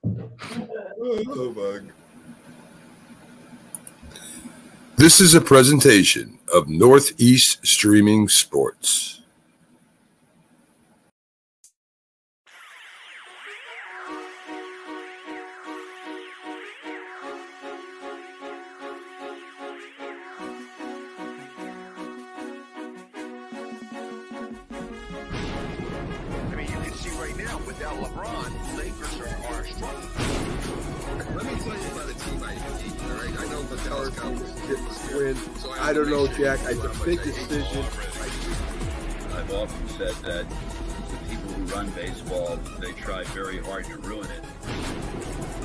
Oh, my. This is a presentation of Northeast Streaming Sports. I don't know, Jack. It's a big decision. I've often said that the people who run baseball, they try very hard to ruin it.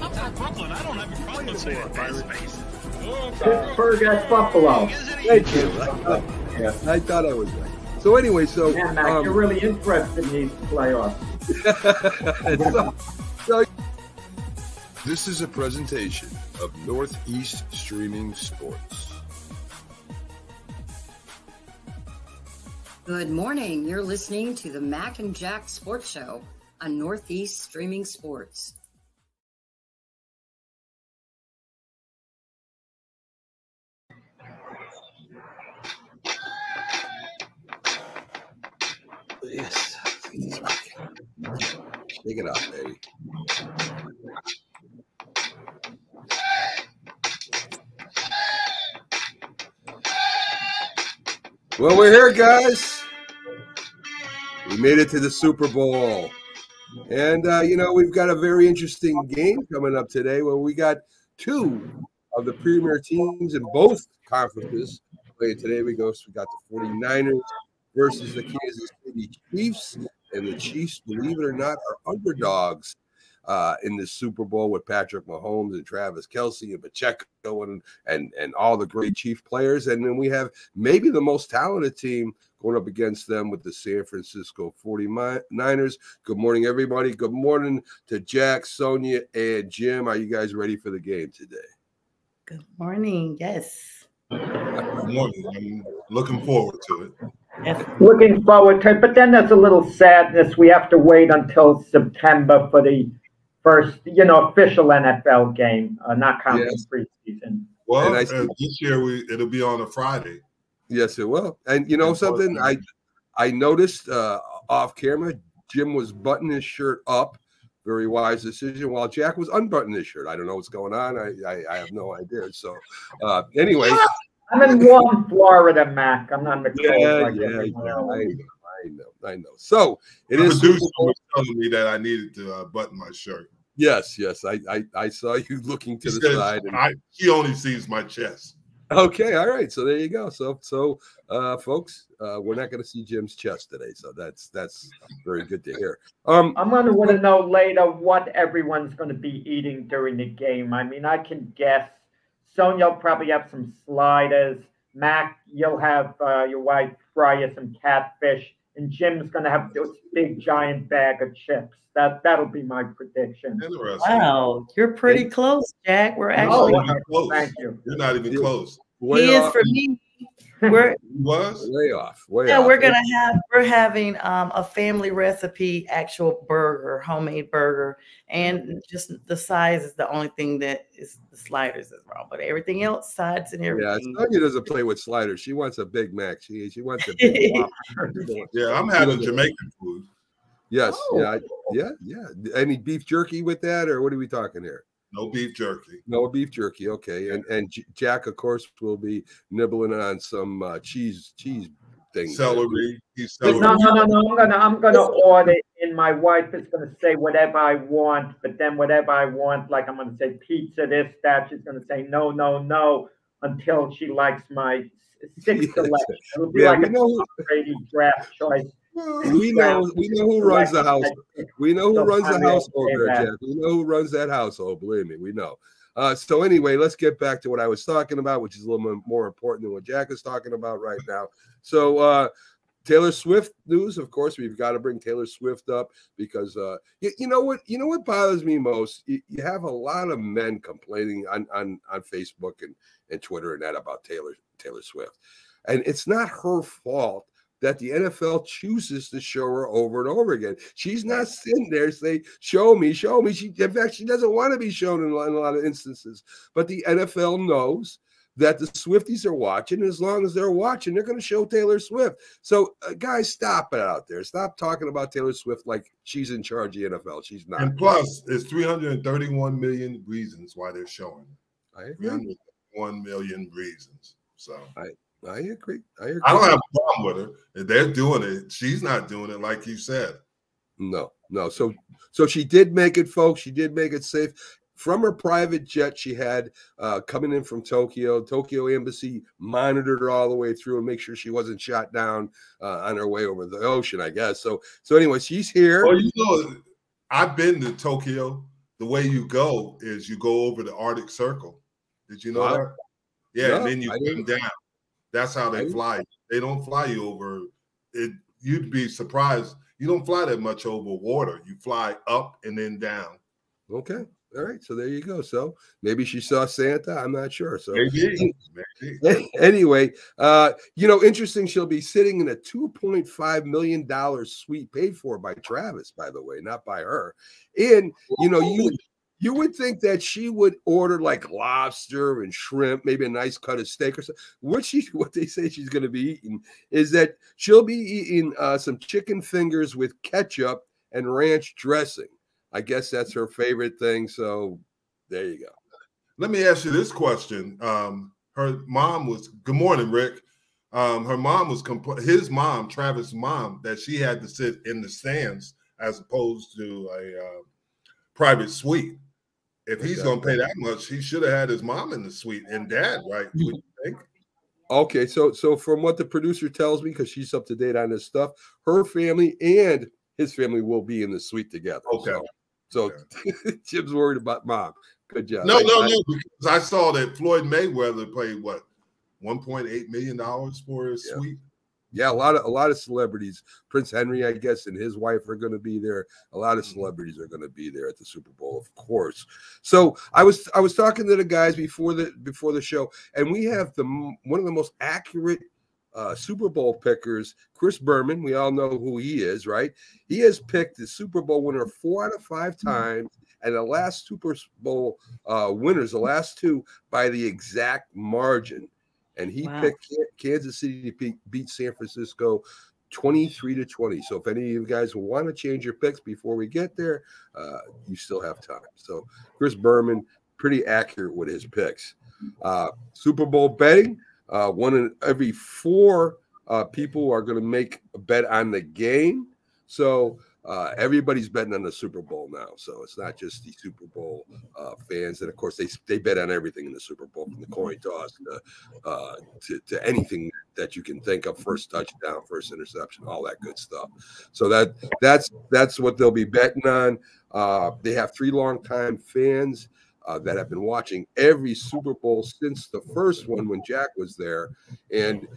I'm from Brooklyn. I don't have a problem with saying space. Pittsburgh at Buffalo. Thank you. Yeah, I thought I was right. So anyway, yeah, Mac, you're really interested in these playoffs. This is a presentation of Northeast Streaming Sports. Good morning. You're listening to the Mac and Jack Sports Show on Northeast Streaming Sports. Yes. Take it off, baby. Well, we're here, guys. We made it to the Super Bowl. And, we've got a very interesting game coming up today where we got two of the premier teams in both conferences playing today. We got the 49ers versus the Kansas City Chiefs. And the Chiefs, believe it or not, are underdogs in the Super Bowl with Patrick Mahomes and Travis Kelce and Pacheco and all the great Chief players. And then we have maybe the most talented team going up against them with the San Francisco 49ers. Good morning, everybody. Good morning to Jack, Sonja, and Jim. Are you guys ready for the game today? Good morning. Yes. Good morning. I'm looking forward to it. Yes. Looking forward to it, but then there's a little sadness. We have to wait until September for the first, official NFL game, not counting preseason. Well, this year it'll be on a Friday. Yes, it will. And something I noticed off camera, Jim was buttoning his shirt up. Very wise decision. While Jack was unbuttoning his shirt. I don't know what's going on. I have no idea. So anyway. I'm in warm Florida, Mac. I'm not in the cold. I know. So it is. The producer was telling me that I needed to button my shirt. Yes. I saw you looking to the side. He only sees my chest. Okay, all right. So there you go. So folks, we're not going to see Jim's chest today. So that's very good to hear. I'm going to want to know later what everyone's going to be eating during the game. I mean, I can guess. Sonja will probably have some sliders. Mac, you'll have your wife fry you some catfish. And Jim's going to have this big, giant bag of chips. That'll be my prediction. Wow, you're pretty close, Jack. We're actually close. Thank you. You're not even close. He is for me. We're way off. We're having a family recipe, actual burger, homemade burger, and just the size is the only thing that is the sliders is wrong, but everything else, sides and everything. Yeah, Sonja doesn't play with sliders. She wants a Big Mac. She wants a big Yeah, I'm having Jamaican food. Yes, yeah. Any beef jerky with that, or what are we talking here? No beef jerky. No beef jerky. Okay, and Jack, of course, will be nibbling on some cheese things. Celery. No. I'm gonna order, and my wife is gonna say whatever I want. But then whatever I want, like I'm gonna say pizza, this, that. She's gonna say no until she likes my sixth selection. It'll be like a Brady draft choice. We know who runs the house. We know who runs the household there, Jeff. We know who runs that household. Believe me, we know. So anyway, let's get back to what I was talking about, which is a little bit more important than what Jack is talking about right now. So Taylor Swift news, of course, we've got to bring Taylor Swift up because you know what bothers me most? You have a lot of men complaining on Facebook and Twitter and that about Taylor Swift. And it's not her fault that the NFL chooses to show her over and over again. She's not sitting there saying, show me, show me. In fact, she doesn't want to be shown in a lot of instances. But the NFL knows that the Swifties are watching. And as long as they're watching, they're going to show Taylor Swift. So, guys, stop it out there. Stop talking about Taylor Swift like she's in charge of the NFL. She's not. And plus, it's 331 million reasons why they're showing it. I agree. 301 million reasons. So I agree. I don't have a problem with her. If they're doing it, she's not doing it like you said. No. So she did make it, folks. She did make it safe. From her private jet she had coming in from Tokyo Embassy monitored her all the way through and make sure she wasn't shot down on her way over the ocean, I guess. So anyway, she's here. Well, you know, I've been to Tokyo. The way you go is you go over the Arctic Circle. Did you know that? Yeah, and then you come down. That's how they fly. They don't fly you over it. You'd be surprised. You don't fly that much over water. You fly up and then down. Okay. All right. So there you go. So maybe she saw Santa. I'm not sure. So maybe. Anyway, interesting. She'll be sitting in a $2.5 million suite paid for by Travis, by the way, not by her. And, you would think that she would order like lobster and shrimp, maybe a nice cut of steak or something. What they say she's going to be eating is that she'll be eating some chicken fingers with ketchup and ranch dressing. I guess that's her favorite thing. So there you go. Let me ask you this question. Her mom was, good morning, Rick. Her mom was, his mom, Travis' mom, that she had to sit in the stands as opposed to a private suite. If he's going to pay that much, he should have had his mom in the suite and dad, right? What do you think? Okay, so from what the producer tells me, because she's up to date on this stuff, her family and his family will be in the suite together. Okay. So Jim's worried about mom. Good job. No, because I saw that Floyd Mayweather paid what, $1.8 million for his suite. Yeah, a lot of celebrities. Prince Henry, I guess, and his wife are going to be there. A lot of celebrities are going to be there at the Super Bowl, of course. So I was talking to the guys before the show, and we have one of the most accurate Super Bowl pickers, Chris Berman. We all know who he is, right? He has picked the Super Bowl winner 4 out of 5 times, and the last Super Bowl winners, the last 2, by the exact margin. And he picked Kansas City to beat San Francisco 23-20. So if any of you guys want to change your picks before we get there, you still have time. So Chris Berman, pretty accurate with his picks. Super Bowl betting, 1 in every 4 people are going to make a bet on the game. So everybody's betting on the Super Bowl now. So it's not just the Super Bowl fans. And, of course, they bet on everything in the Super Bowl, from the coin toss to anything that you can think of, first touchdown, first interception, all that good stuff. So that's what they'll be betting on. They have 3 longtime fans that have been watching every Super Bowl since the first one when Jack was there. And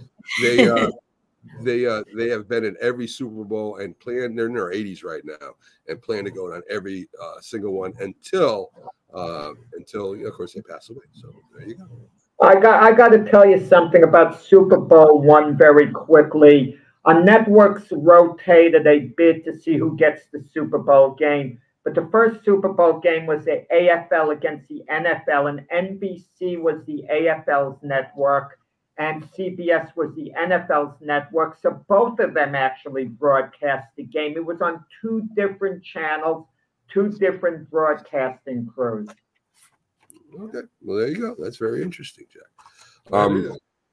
they have been in every Super Bowl and plan. They're in their 80s right now and plan to go on every single one until of course they pass away. So there you go. I got to tell you something about Super Bowl one very quickly. Networks rotated a bid to see who gets the Super Bowl game. But the first Super Bowl game was the AFL against the NFL, and NBC was the AFL's network, and CBS was the NFL's network. So both of them actually broadcast the game. It was on 2 different channels, 2 different broadcasting crews. Okay, well there you go. That's very interesting, Jack.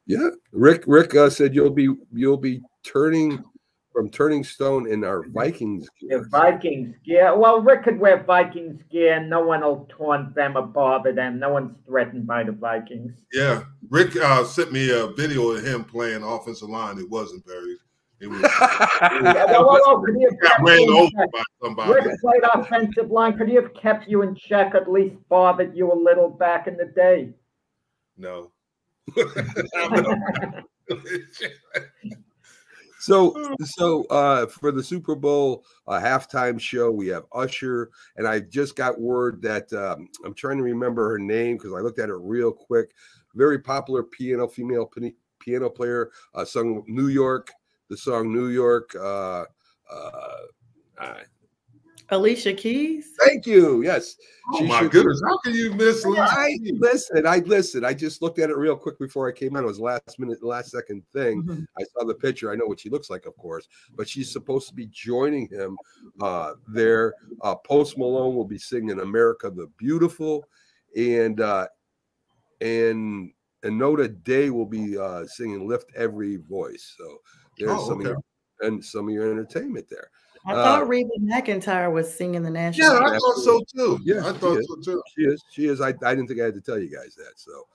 Yeah, Rick said you'll be turning stone in our Vikings gear. The Vikings gear. Well, Rick could wear Vikings gear, and no one will taunt them or bother them. No one's threatened by the Vikings. Yeah, Rick sent me a video of him playing offensive line. It wasn't very. It was. Ran over by somebody. Rick played offensive line. Could he have kept you in check? At least bothered you a little back in the day. No. So for the Super Bowl halftime show, we have Usher, and I just got word that I'm trying to remember her name because I looked at it real quick. Very popular female piano player, sung New York the song New York. Alicia Keys. Thank you. Yes. Oh my goodness! How can you miss Alicia? I listened. I just looked at it real quick before I came on. It was last second thing. Mm-hmm. I saw the picture. I know what she looks like, of course, but she's supposed to be joining him there. Post Malone will be singing "America the Beautiful," and Anoda Day will be singing "Lift Every Voice." So there's some of your entertainment there. I thought Reba McEntire was singing the national. Yeah, I thought so too. Yeah, I thought so too. She is. I didn't think I had to tell you guys that. So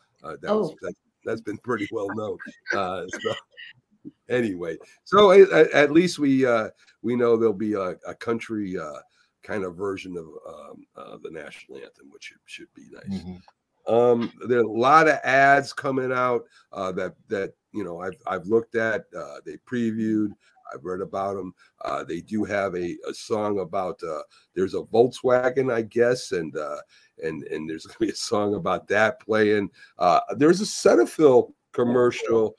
that's been pretty well known. So anyway, so at least we know there'll be a country kind of version of the national anthem, which should be nice. Mm-hmm. There are a lot of ads coming out that I've looked at. They previewed. I've read about them. They do have a song about there's a Volkswagen, I guess, and there's going to be a song about that playing. There's a Cetaphil commercial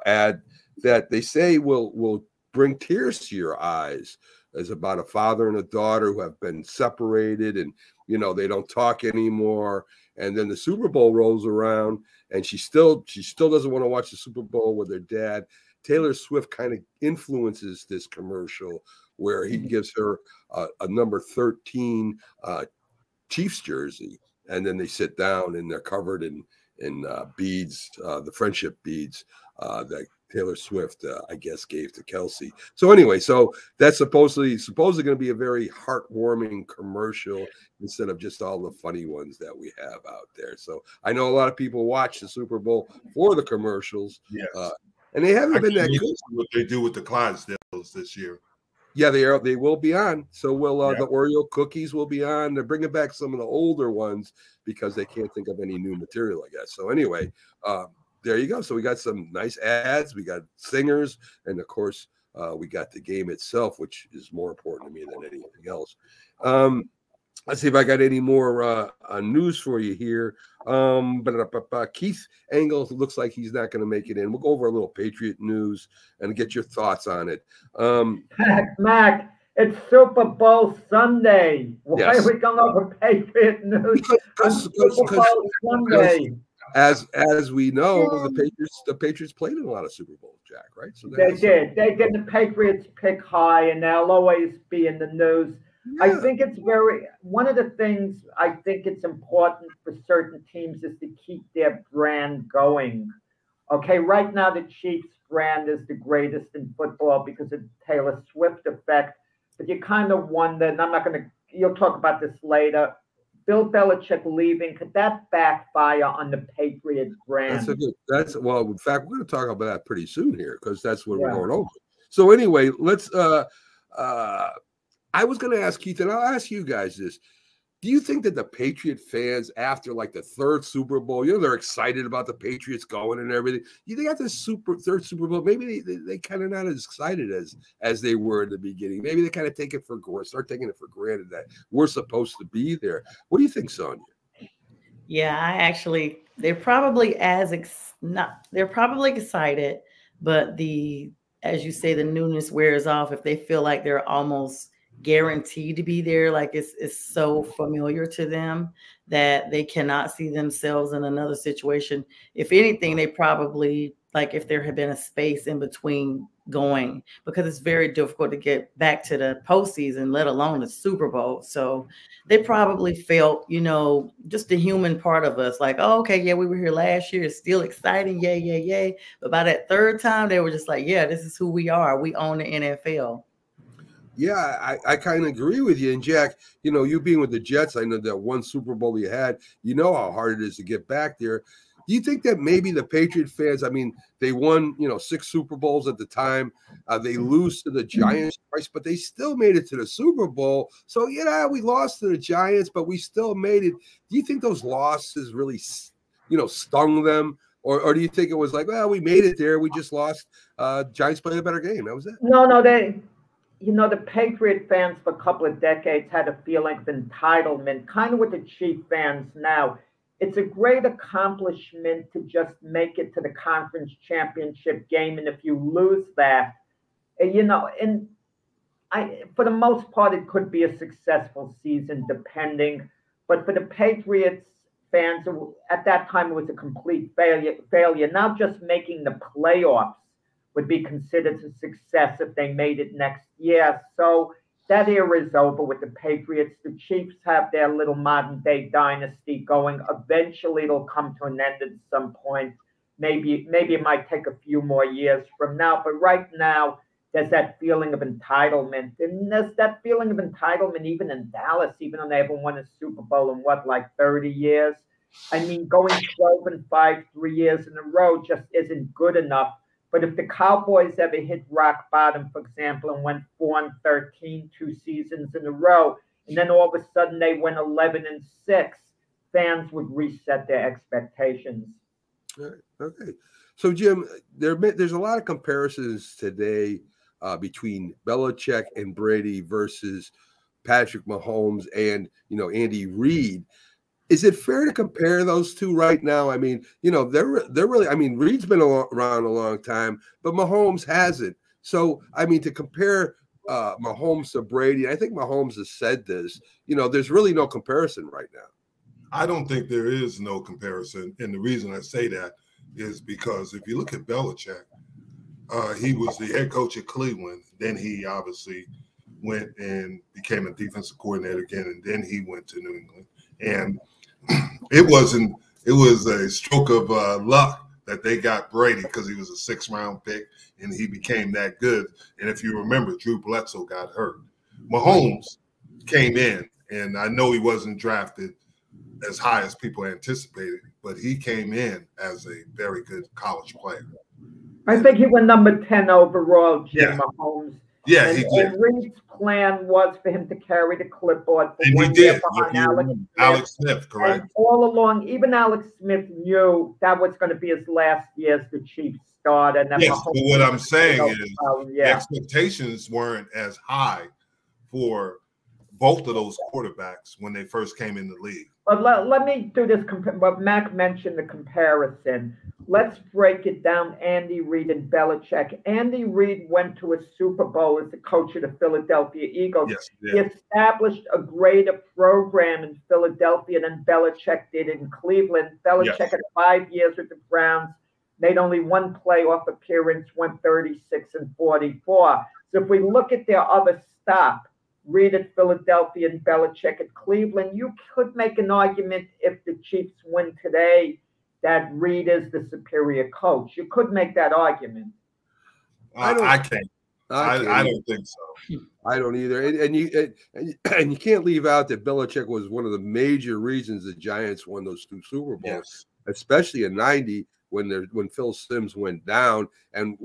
ad that they say will bring tears to your eyes. It's about a father and a daughter who have been separated, and they don't talk anymore. And then the Super Bowl rolls around, and she still doesn't want to watch the Super Bowl with her dad. Taylor Swift kind of influences this commercial where he gives her a number 13 Chiefs jersey, and then they sit down and they're covered in beads, the friendship beads that Taylor Swift, I guess, gave to Kelsey. So anyway, that's supposedly going to be a very heartwarming commercial instead of just all the funny ones that we have out there. So I know a lot of people watch the Super Bowl for the commercials. Yes. And they haven't been that good. What they do with the Clydesdales this year. Yeah, they will be on. So the Oreo cookies will be on. They're bringing back some of the older ones because they can't think of any new material, I guess. So anyway, there you go. So we got some nice ads. We got singers. And, of course, we got the game itself, which is more important to me than anything else. Let's see if I got any more news for you here. Keith Engle looks like he's not going to make it in. We'll go over a little Patriot news and get your thoughts on it. Mac, it's Super Bowl Sunday. Why are we going over Patriot news? Super Bowl Sunday. As we know, the Patriots played in a lot of Super Bowls, Jack, right? So they did. The Patriots pick high, and they'll always be in the news. Yeah. I think it's one of the things I think it's important for certain teams is to keep their brand going. Okay, right now the Chiefs brand is the greatest in football because of the Taylor Swift effect. But you kind of wonder, and you'll talk about this later, Bill Belichick leaving, could that backfire on the Patriot brand? Well, in fact, we're going to talk about that pretty soon here because that's what we're going over. So anyway, let's I was going to ask Keith, and I'll ask you guys this. Do you think that the Patriot fans, after like the third Super Bowl, they're excited about the Patriots going and everything. You think after the third Super Bowl, maybe they kind of not as excited as they were in the beginning. Maybe they kind of start taking it for granted that we're supposed to be there. What do you think, Sonja? Yeah, they're probably they're probably excited, but as you say, the newness wears off if they feel like they're almost guaranteed to be there, like it's so familiar to them that they cannot see themselves in another situation. If anything, they probably, like if there had been a space in between going, because it's very difficult to get back to the postseason, let alone the Super Bowl. So they probably felt, just the human part of us, like, oh, okay, yeah, we were here last year. It's still exciting. Yay, yay, yay. But by that third time, they were just like, yeah, this is who we are. We own the NFL. Yeah, I kind of agree with you. And Jack, you being with the Jets, I know that one Super Bowl you had, how hard it is to get back there. Do you think that maybe the Patriot fans, they won, 6 Super Bowls at the time. They lose to the Giants twice, but they still made it to the Super Bowl. So, we lost to the Giants, but we still made it. Do you think those losses really, stung them? Or do you think it was like, well, we made it there. We just lost. Giants played a better game. That was it. No, the Patriot fans for a couple of decades had a feeling of entitlement, kind of with the Chief fans now. It's a great accomplishment to just make it to the conference championship game. And if you lose that, and for the most part, it could be a successful season, depending. But for the Patriots fans, at that time, it was a complete failure. Not just making the playoffs would be considered a success if they made it next year. So that era is over with the Patriots. The Chiefs have their little modern-day dynasty going. Eventually, it'll come to an end at some point. Maybe it might take a few more years from now. But right now, there's that feeling of entitlement. And there's that feeling of entitlement even in Dallas, even though they haven't won a Super Bowl in, 30 years? I mean, going 12-5 3 years in a row just isn't good enough. But if the Cowboys ever hit rock bottom, for example, and went 4-13 2 seasons in a row, and then all of a sudden they went 11-6, fans would reset their expectations. Okay. So, Jim, there's a lot of comparisons today between Belichick and Brady versus Patrick Mahomes and, Andy Reid. Is it fair to compare those two right now? I mean, they're really, Reid's been around a long time, but Mahomes hasn't. So, to compare Mahomes to Brady, I think Mahomes has said this, there's really no comparison right now. I don't think there is no comparison. And the reason I say that is because if you look at Belichick, he was the head coach at Cleveland. Then he obviously went and became a defensive coordinator again, and then he went to New England. And it was a stroke of luck that they got Brady because he was a 6th-round pick and he became that good. And if you remember, Drew Bledsoe got hurt. Mahomes came in, and I know he wasn't drafted as high as people anticipated, but he came in as a very good college player. I think he went number 10 overall, Jim Mahomes. Yeah, and, he did. And Reid's plan was for him to carry the clipboard for and 1 year behind Alex Smith, correct. And all along, even Alex Smith knew that was going to be his last year as the Chiefs starter. And yes, but what I'm saying is the expectations weren't as high for both of those quarterbacks when they first came in the league. But let me do this. But Mac mentioned the comparison. Let's break it down, Andy Reid and Belichick. Andy Reid went to a Super Bowl as the coach of the Philadelphia Eagles. Yes, He established a greater program in Philadelphia than Belichick did in Cleveland. Belichick had 5 years with the Browns, made only one playoff appearance, went 36-44. So if we look at their other stop, Reid at Philadelphia and Belichick at Cleveland, you could make an argument if the Chiefs win today that Reid is the superior coach. You could make that argument. I can't. I don't think so. I don't either. And you can't leave out that Belichick was one of the major reasons the Giants won those 2 Super Bowls, especially in '90 when Phil Simms went down and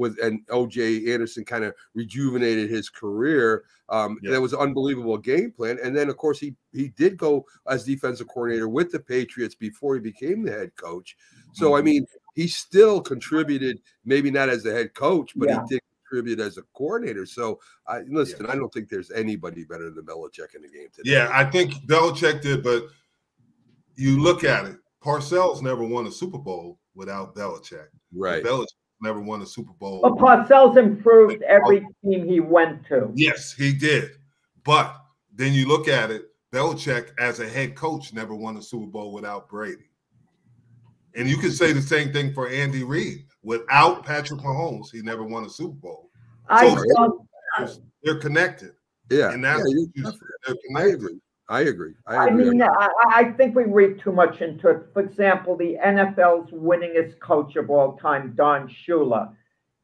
O.J. Anderson kind of rejuvenated his career. That was an unbelievable game plan. And then, of course, he did go as defensive coordinator with the Patriots before he became the head coach. So, he still contributed, maybe not as the head coach, but he did contribute as a coordinator. So, I don't think there's anybody better than Belichick in the game today. Yeah, I think Belichick did, but you look at it, Parcells never won a Super Bowl without Belichick. Right. Belichick never won a Super Bowl. But Parcells improved every team he went to. Yes, he did. But then you look at it, Belichick as a head coach never won a Super Bowl without Brady. And you can say the same thing for Andy Reid. Without Patrick Mahomes, he never won a Super Bowl. They're connected. Yeah. And that's they're connected. I agree. I think we read too much into it. For example, the NFL's winningest coach of all time, Don Shula.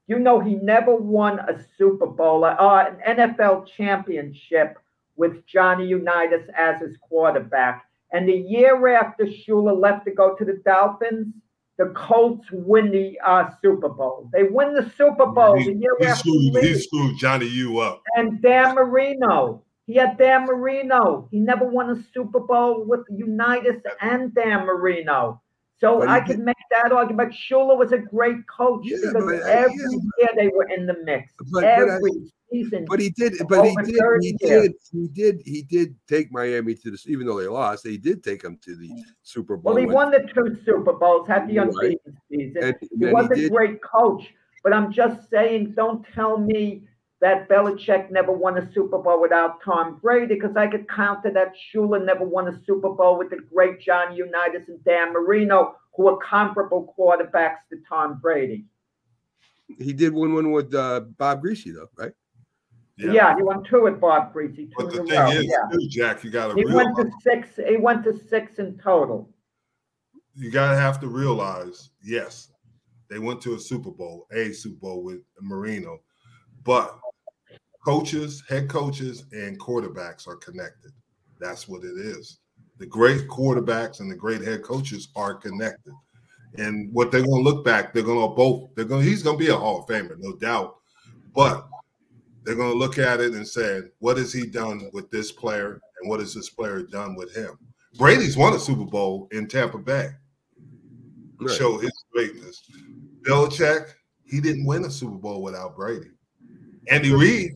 He never won a Super Bowl, an NFL championship with Johnny Unitas as his quarterback. And the year after Shula left to go to the Dolphins, the Colts win the Super Bowl. They win the Super Bowl the year after. He screwed Johnny U up. And Dan Marino. He had Dan Marino. He never won a Super Bowl with Unitas and Dan Marino. So I could make that argument. Shula was a great coach because every year they were in the mix. Every season. But he did take Miami to this, even though they lost. He did take them to the Super Bowl. Well, he won the 2 Super Bowls, had the unbeaten season. He was a great coach. But I'm just saying, don't tell me that Belichick never won a Super Bowl without Tom Brady, because I could counter that Shula never won a Super Bowl with the great John Unitas and Dan Marino, who are comparable quarterbacks to Tom Brady. He did win one with Bob Greasy, though, right? Yeah, he won 2 with Bob Greasy. 2 but the in a thing row. is, Yeah. too, Jack, you got to He realize. went to 6 in total. You got to have to realize, yes, they went to a Super Bowl with Marino, but coaches, head coaches, and quarterbacks are connected. That's what it is. The great quarterbacks and the great head coaches are connected. And what they're going to look back, he's going to be a Hall of Famer, no doubt. But they're going to look at it and say, what has he done with this player, and what has this player done with him? Brady's won a Super Bowl in Tampa Bay. Right. Show his greatness. Belichick, he didn't win a Super Bowl without Brady. Andy Reid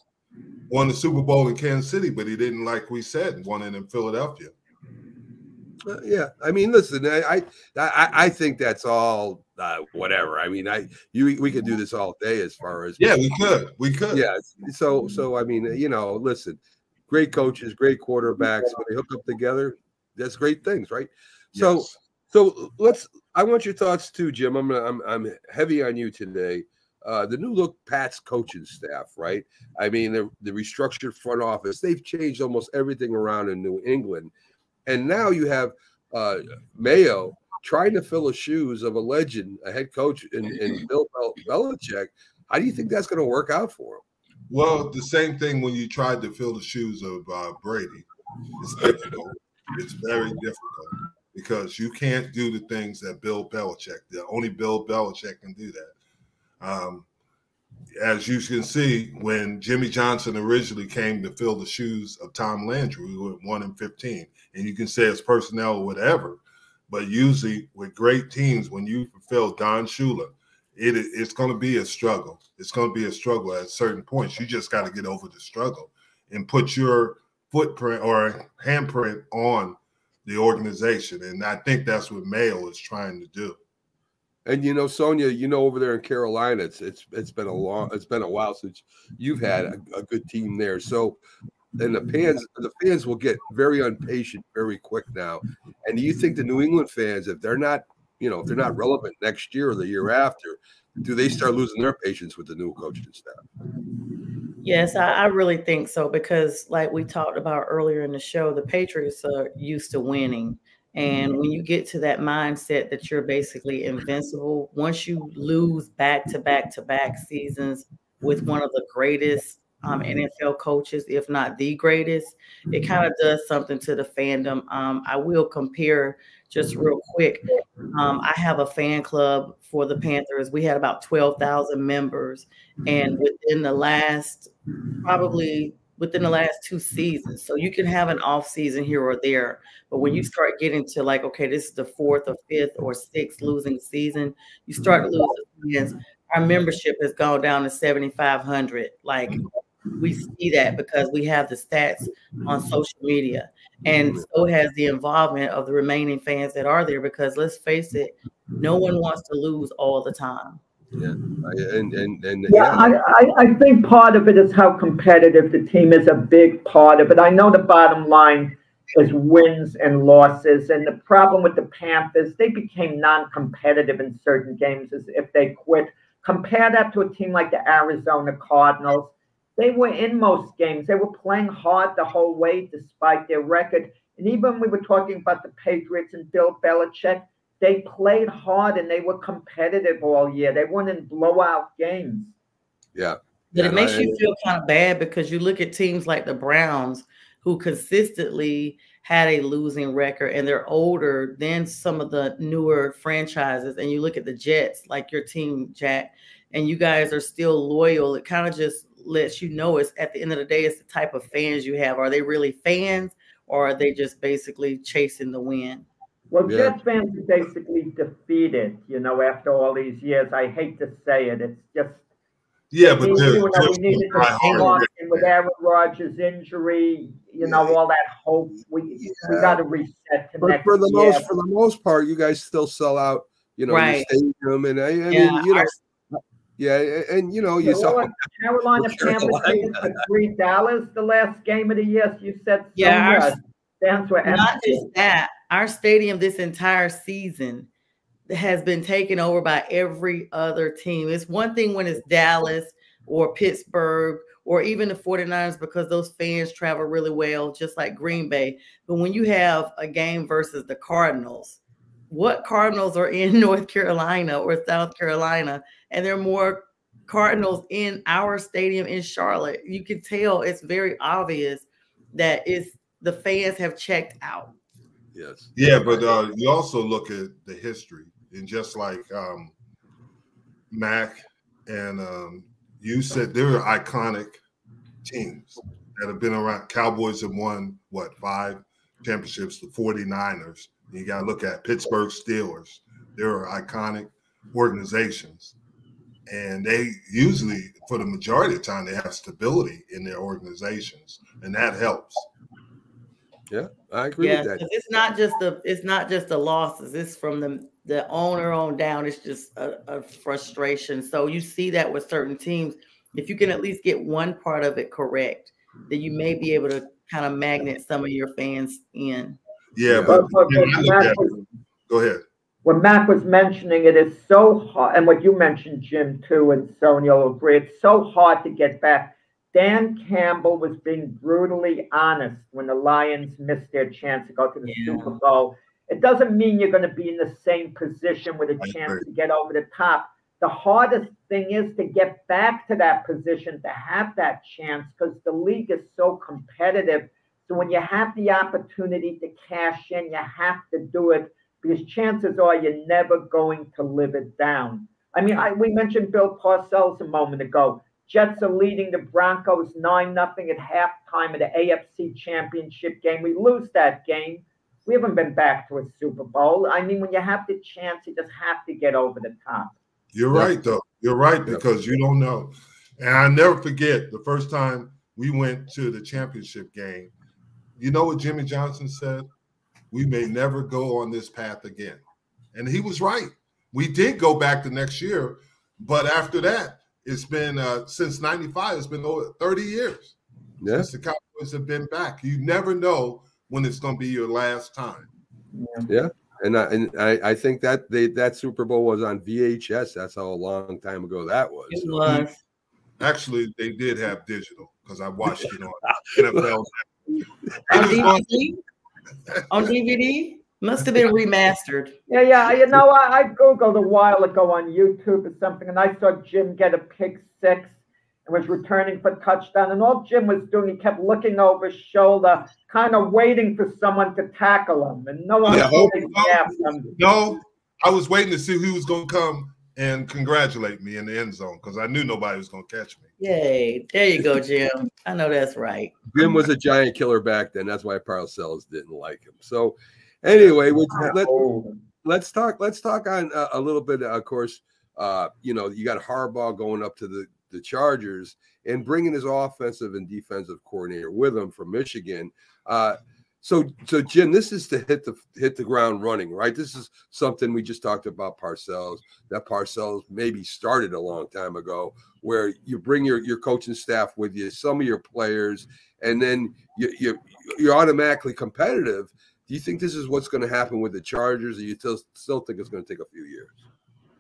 won the Super Bowl in Kansas City, but he didn't, like we said, won it in Philadelphia. Yeah, I mean, listen, I think that's all whatever. I mean, we could do this all day as far as we could. Yeah, so I mean, listen, great coaches, great quarterbacks, when they hook up together, that's great things, right? Yes. So I want your thoughts too, Jim. I'm heavy on you today. The new look Pats coaching staff, right? I mean, the restructured front office, they've changed almost everything around in New England. And now you have Mayo trying to fill the shoes of a legend, a head coach in Bill Belichick. How do you think that's going to work out for him? Well, the same thing when you tried to fill the shoes of Brady. It's difficult. It's very difficult because you can't do the things that Bill Belichick did. Only Bill Belichick can do that. As you can see, when Jimmy Johnson originally came to fill the shoes of Tom Landry, we went 1-15. And you can say it's personnel or whatever, but usually with great teams, when you fulfill Don Shula, it's going to be a struggle. It's going to be a struggle at certain points. You just got to get over the struggle and put your footprint or handprint on the organization. And I think that's what Mayo is trying to do. And Sonja, over there in Carolina, it's been a while since you've had a good team there. So, and the fans will get very impatient very quick now. And do you think the New England fans, if they're not relevant next year or the year after, do they start losing their patience with the new coaching staff? Yes, I really think so, because like we talked about earlier in the show, the Patriots are used to winning. And when you get to that mindset that you're basically invincible, once you lose back-to-back seasons with one of the greatest NFL coaches, if not the greatest, it kind of does something to the fandom. I will compare just real quick. I have a fan club for the Panthers. We had about 12,000 members. And within the last 2 seasons. So you can have an off season here or there, but when you start getting to like, okay, this is the 4th or 5th or 6th losing season, you start losing fans. Our membership has gone down to 7,500. Like, we see that because we have the stats on social media, and so has the involvement of the remaining fans that are there, because let's face it, no one wants to lose all the time. Yeah, I think part of it is how competitive the team is. A big part of it. I know the bottom line is wins and losses, and the problem with the Panthers, they became non-competitive in certain games as if they quit. Compare that to a team like the Arizona Cardinals. They were in most games. They were playing hard the whole way despite their record. And even we were talking about the Patriots and Bill Belichick, they played hard and they were competitive all year. They won in blowout games. Yeah. But it makes you feel kind of bad, because you look at teams like the Browns, who consistently had a losing record, and they're older than some of the newer franchises. And you look at the Jets, like your team, Jack, and you guys are still loyal. It kind of just lets you know, it's at the end of the day, it's the type of fans you have. Are they really fans, or are they just basically chasing the win? Well, Jets fans are basically defeated, after all these years. I hate to say it. It's just. Yeah, but we needed to hang on with Aaron Rodgers' injury, all that hope. We got to reset to next year. For the most part, you guys still sell out, right. your stadium, and I mean, Yeah, and you know, you saw Carolina Panthers beat Dallas the last game of the year. You said yeah. Not just that, our stadium this entire season has been taken over by every other team. It's one thing when it's Dallas or Pittsburgh or even the 49ers because those fans travel really well, just like Green Bay. But when you have a game versus the Cardinals, what Cardinals are in North Carolina or South Carolina, and there are more Cardinals in our stadium in Charlotte, you can tell it's very obvious that the fans have checked out. Yes. Yeah, but you also look at the history, and just like Mac and you said, there are iconic teams that have been around. Cowboys have won, what, 5 championships, the 49ers. You got to look at Pittsburgh Steelers. There are iconic organizations. And they usually, for the majority of the time, they have stability in their organizations, and that helps. Yeah, I agree with that. It's not just the losses. It's from the owner on down. It's just a frustration. So you see that with certain teams. If you can at least get one part of it correct, then you may be able to kind of magnet some of your fans in. Yeah, but go ahead. When Mac was mentioning it is so hard, and what you mentioned, Jim, too, and Sonia will agree, it's so hard to get back. Dan Campbell was being brutally honest when the Lions missed their chance to go to the Super Bowl. It doesn't mean you're going to be in the same position with a chance to get over the top. The hardest thing is to get back to that position, to have that chance, because the league is so competitive. So when you have the opportunity to cash in, you have to do it, because chances are you're never going to live it down. I mean, we mentioned Bill Parcells a moment ago. Jets are leading the Broncos 9-0 at halftime of the AFC Championship game. We lose that game. We haven't been back to a Super Bowl. I mean, when you have the chance, you just have to get over the top. You're right, though. You're right, because you don't know. And I never forget the first time we went to the championship game. You know what Jimmy Johnson said? We may never go on this path again. And he was right. We did go back the next year, but after that, it's been since '95. It's been over 30 years since the Cowboys have been back. You never know when it's going to be your last time. Yeah, and I think that Super Bowl was on VHS. That's how a long time ago that was. It was. Actually, they did have digital because I watched it on NFL. On DVD? On DVD? Must have been remastered. Yeah. You know, I Googled a while ago on YouTube or something, and I saw Jim get a pick 6 and was returning for touchdown. And all Jim was doing, he kept looking over his shoulder, kind of waiting for someone to tackle him. And no one No, I was waiting to see who was going to come and congratulate me in the end zone because I knew nobody was going to catch me. Yay. There you go, Jim. I know that's right. Jim was a giant killer back then. That's why Parcells didn't like him. So, anyway, let's talk on a little bit. Of course, you know, you got Harbaugh going up to the Chargers and bringing his offensive and defensive coordinator with him from Michigan. So Jim, this is to hit the ground running, right? This is something we just talked about Parcells. That Parcells maybe started a long time ago, where you bring your coaching staff with you, some of your players, and then you're automatically competitive. Do you think this is what's going to happen with the Chargers, or you still think it's going to take a few years?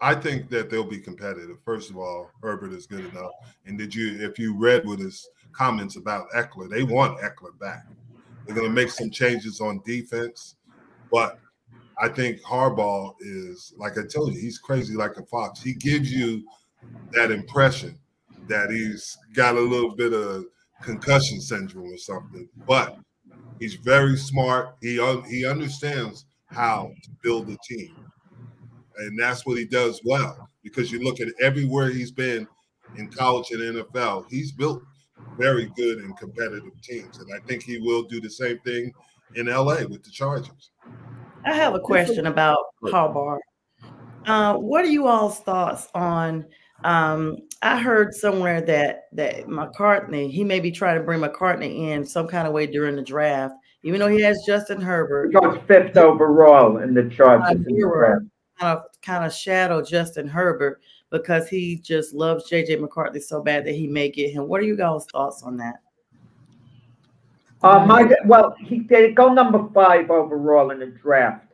I think that they'll be competitive. First of all, Herbert is good enough. And if you read with his comments about Eckler, they want Eckler back. They're going to make some changes on defense. But I think Harbaugh is, like I told you, he's crazy like a fox. He gives you that impression that he's got a little bit of concussion syndrome or something. But he's very smart. He understands how to build a team. And that's what he does well, because you look at everywhere he's been in college and NFL, he's built very good and competitive teams. And I think he will do the same thing in LA with the Chargers. I have a question about Harbaugh. What are you all's thoughts on I heard somewhere that McCartney, he may be trying to bring McCartney in some kind of way during the draft, even though he has Justin Herbert. He goes 5th overall in the Chargers. Kind of shadow Justin Herbert, because he just loves J.J. McCarthy so bad that he may get him. What are you guys' thoughts on that? He did go number 5 overall in the draft.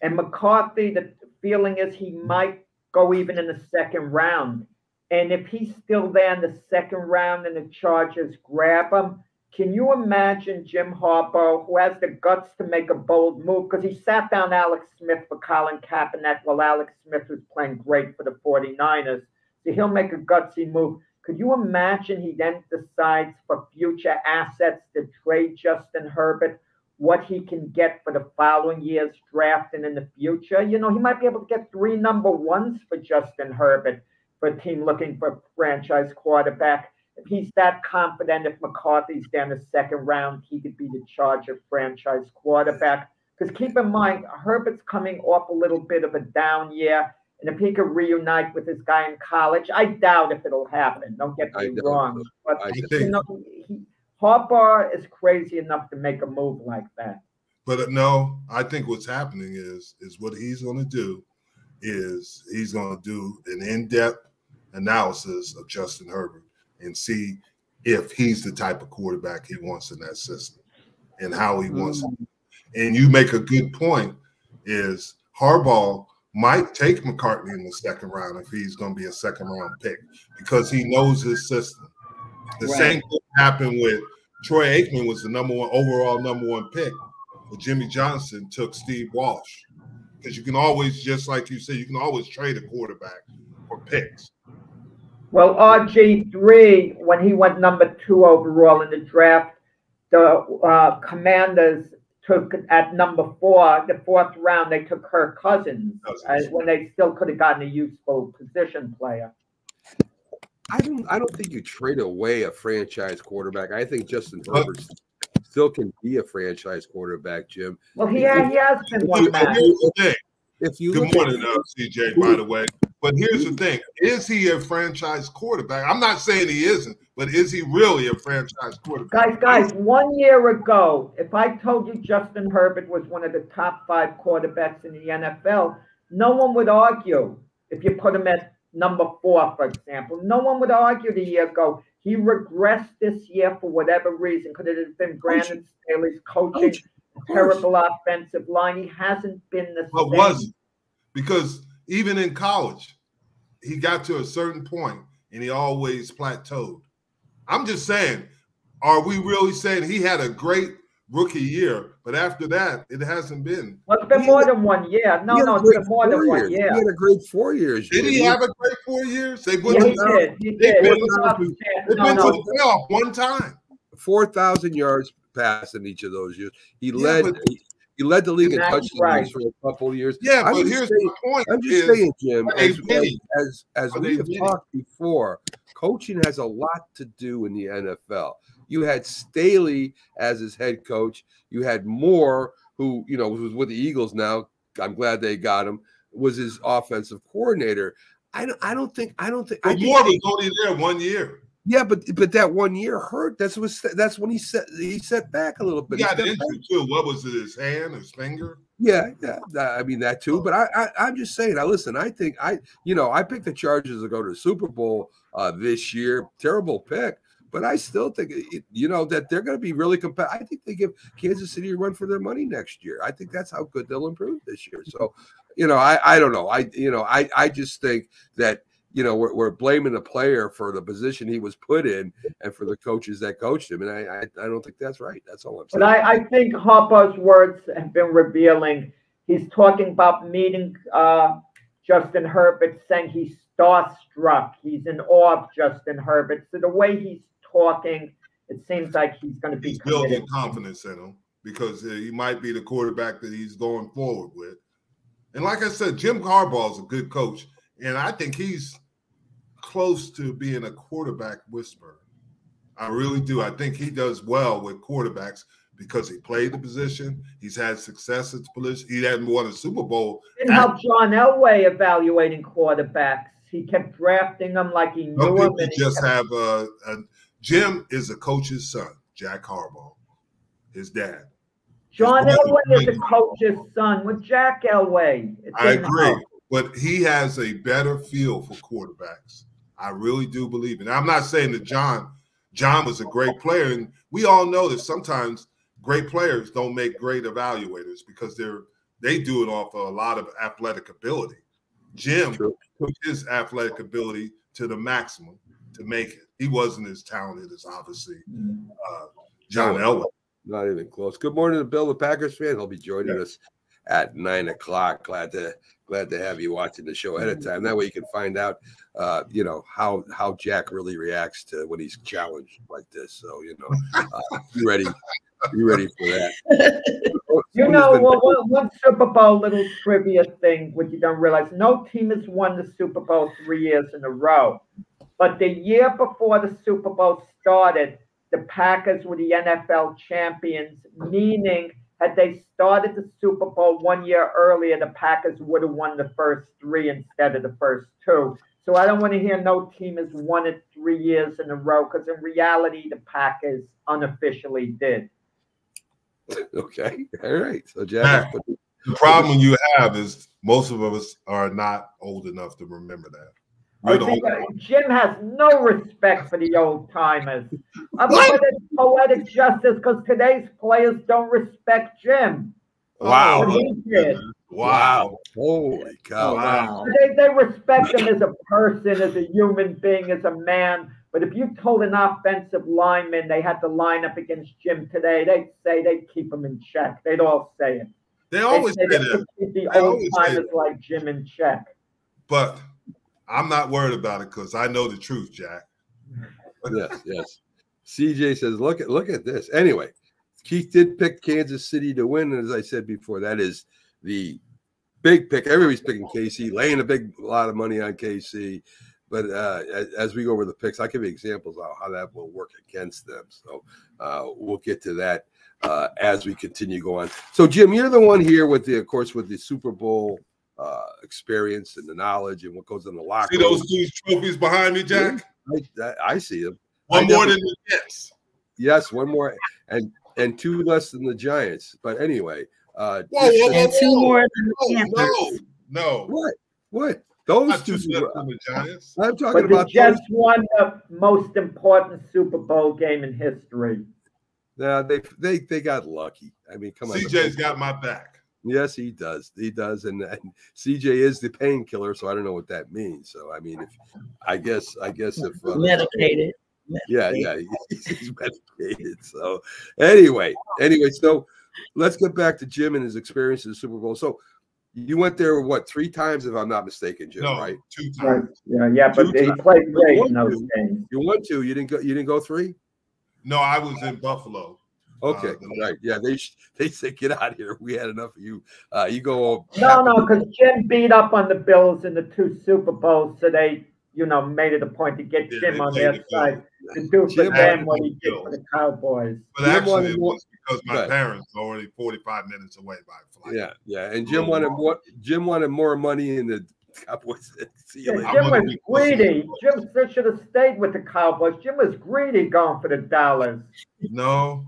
And McCarthy, the feeling is he might go even in the second round. And if he's still there in the second round and the Chargers grab him, can you imagine Jim Harbaugh, who has the guts to make a bold move, because he sat down Alex Smith for Colin Kaepernick while Alex Smith was playing great for the 49ers. So he'll make a gutsy move. Could you imagine he then decides for future assets to trade Justin Herbert, what he can get for the following year's draft and in the future? You know, he might be able to get 3 number 1s for Justin Herbert for a team looking for a franchise quarterback. If he's that confident, if McCarthy's down the second round, he could be the Charger franchise quarterback. Because keep in mind, Herbert's coming off a little bit of a down year. And if he could reunite with this guy in college, I doubt if it'll happen. Don't get me wrong. But Harbaugh is crazy enough to make a move like that. But no, I think what's happening is what he's going to do is he's going to do an in-depth analysis of Justin Herbert and see if he's the type of quarterback he wants in that system and how he wants it. And you make a good point is Harbaugh might take McCartney in the second round if he's going to be a second-round pick because he knows his system. The same thing happened with Troy Aikman was the overall number 1 pick, but Jimmy Johnson took Steve Walsh because you can always, just like you said, you can always trade a quarterback for picks. Well, RG3, when he went number 2 overall in the draft, the Commanders took at number 4, the 4th round, they took Kirk Cousins when they still could have gotten a useful position player. I don't think you trade away a franchise quarterback. I think Justin Herbert still can be a franchise quarterback, Jim. Well, he has been one match. Good morning, CJ, by the way. But here's the thing. Is he a franchise quarterback? I'm not saying he isn't, but is he really a franchise quarterback? Guys, 1 year ago, if I told you Justin Herbert was one of the top 5 quarterbacks in the NFL, no one would argue. If you put him at number 4, for example, no one would argue the year ago. He regressed this year for whatever reason. Could it have been Brandon Staley's coaching, terrible offensive line? He hasn't been the same. But wasn't. Because even in college, he got to a certain point and he always plateaued. I'm just saying, are we really saying he had a great rookie year, but after that, it hasn't been? Well, it's been more than 1 year. No, it's been more than 1 year. He had a great 4 years. Did he have a great 4 years? He did. They've been to the playoff one time. 4,000 yards passing each of those years. He led the league in touchdowns for a couple of years. Yeah, but here's the point. I'm just saying, Jim, as we have talked before, coaching has a lot to do in the NFL. You had Staley as his head coach. You had Moore, who was with the Eagles now. I'm glad they got him. Was his offensive coordinator. I don't think. But Moore was only there 1 year. Yeah, but that 1 year hurt. That's when he set back a little bit. He got injured too. What was it? His hand, his finger? Yeah. I mean that too. But I'm just saying. Now listen. I think I picked the Chargers to go to the Super Bowl this year. Terrible pick. But I still think, that they're going to be really competitive. I think they give Kansas City a run for their money next year. I think that's how good they'll improve this year. So, I don't know. I just think that, we're blaming the player for the position he was put in and for the coaches that coached him. And I don't think that's right. That's all I'm saying. But I think Harbaugh's words have been revealing. He's talking about meeting Justin Herbert, saying he's starstruck. He's in awe of Justin Herbert. So the way he's talking, it seems like he's going to be building confidence in him because he might be the quarterback that he's going forward with. And like I said, Jim Harbaugh is a good coach, and I think he's close to being a quarterback whisperer. I really do. I think he does well with quarterbacks because he played the position. He's had success at the position. He hadn't won a Super Bowl. Didn't help John Elway evaluating quarterbacks. He kept drafting them like he knew them. Jim is a coach's son, Jack Harbaugh, his dad. John Elway is a coach's son with Jack Elway. I agree. but he has a better feel for quarterbacks. I really do believe it. I'm not saying that John was a great player, and we all know that sometimes great players don't make great evaluators because they do it off of a lot of athletic ability. Jim took his athletic ability to the maximum to make it. He wasn't as talented as obviously John Elway. Not even close. Good morning to Bill, the Packers fan. He'll be joining us at 9 o'clock. Glad to have you watching the show ahead of time. That way you can find out, how Jack really reacts to when he's challenged like this. So be ready for that. One Super Bowl little trivia thing, which you don't realize: no team has won the Super Bowl 3 years in a row. But the year before the Super Bowl started, the Packers were the NFL champions, meaning had they started the Super Bowl 1 year earlier, the Packers would have won the first 3 instead of the first 2. So I don't want to hear no team has won it 3 years in a row, because in reality, the Packers unofficially did. Okay. All right. So, Jack, the problem you have is most of us are not old enough to remember that. Jim has no respect for the old timers. I'm putting poetic justice because today's players don't respect Jim. Wow. He did. Wow. Holy cow. Wow. They respect him as a person, as a human being, as a man. But if you told an offensive lineman they had to line up against Jim today, they'd say they'd keep him in check. They'd all say it. They always say that. Keep the old timers like Jim in check. But I'm not worried about it because I know the truth, Jack. Yes. CJ says, look at this. Anyway, Keith did pick Kansas City to win, and as I said before, that is the big pick. Everybody's picking KC, laying a lot of money on KC. But as we go over the picks, I'll give you examples of how that will work against them. So we'll get to that as we continue going on. So, Jim, you're the one here with the Super Bowl experience and the knowledge and what goes in the locker room. See those 2 trophies behind me, Jack? I see them. One more than the Jets. Yes, one more, and 2 less than the Giants. But anyway, and 2 more than the Panthers. No. What? Those not 2 less than the Giants. I'm talking about the Jets won the most important Super Bowl game in history. Yeah, they got lucky. I mean, come on. CJ's got my back. Yes, he does. He does, and CJ is the painkiller, so I don't know what that means. So I mean, I guess if medicated. Yeah, he's medicated. So anyway, so let's get back to Jim and his experience in the Super Bowl. So you went there 3 times, if I'm not mistaken, Jim? No, right? 2 times. Yeah, but he played great in those games. You won 2. You didn't go 3? No, I was in Buffalo. Okay, right. Yeah, they said, get out of here. We had enough of you. You go. No, because Jim beat up on the Bills in the 2 Super Bowls, so they, made it a point to get Jim on their side to do for them what he did for the Cowboys. But actually, it was because my parents were already 45 minutes away by flight. Yeah, and Jim wanted more money in the Cowboys. Jim was greedy. Jim should have stayed with the Cowboys. Jim was greedy going for the dollars. No,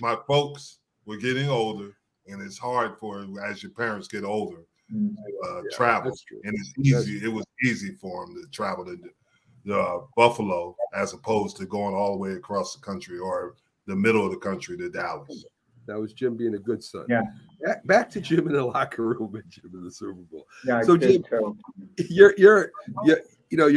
my folks were getting older, and it's hard as your parents get older to travel. And it's easy. It was easy for them to travel to Buffalo as opposed to going all the way across the country or the middle of the country to Dallas. That was Jim being a good son. Yeah. Back to Jim in the locker room and Jim in the Super Bowl. Yeah, so Jim, you're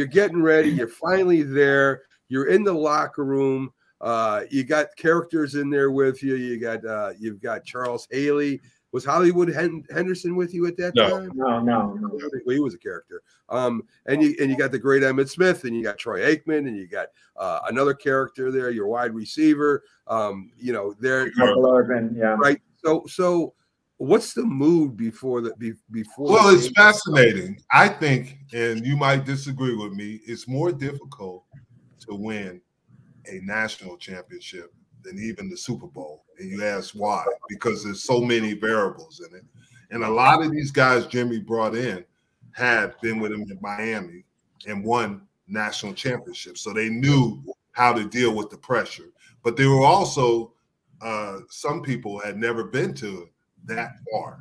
getting ready. You're finally there. You're in the locker room. You got characters in there with you. You've got Charles Haley. Was Hollywood Henderson with you at that time? No. Well, he was a character. And you got the great Emmitt Smith, and you got Troy Aikman, and you got another character there, your wide receiver. There. Right. So what's the mood before? Well, it's fascinating. I think, and you might disagree with me, it's more difficult to win a national championship than even the Super Bowl. And you ask why? Because there's so many variables in it. And a lot of these guys Jimmy brought in had been with him in Miami and won national championships. So they knew how to deal with the pressure. But there were also some people had never been to that far.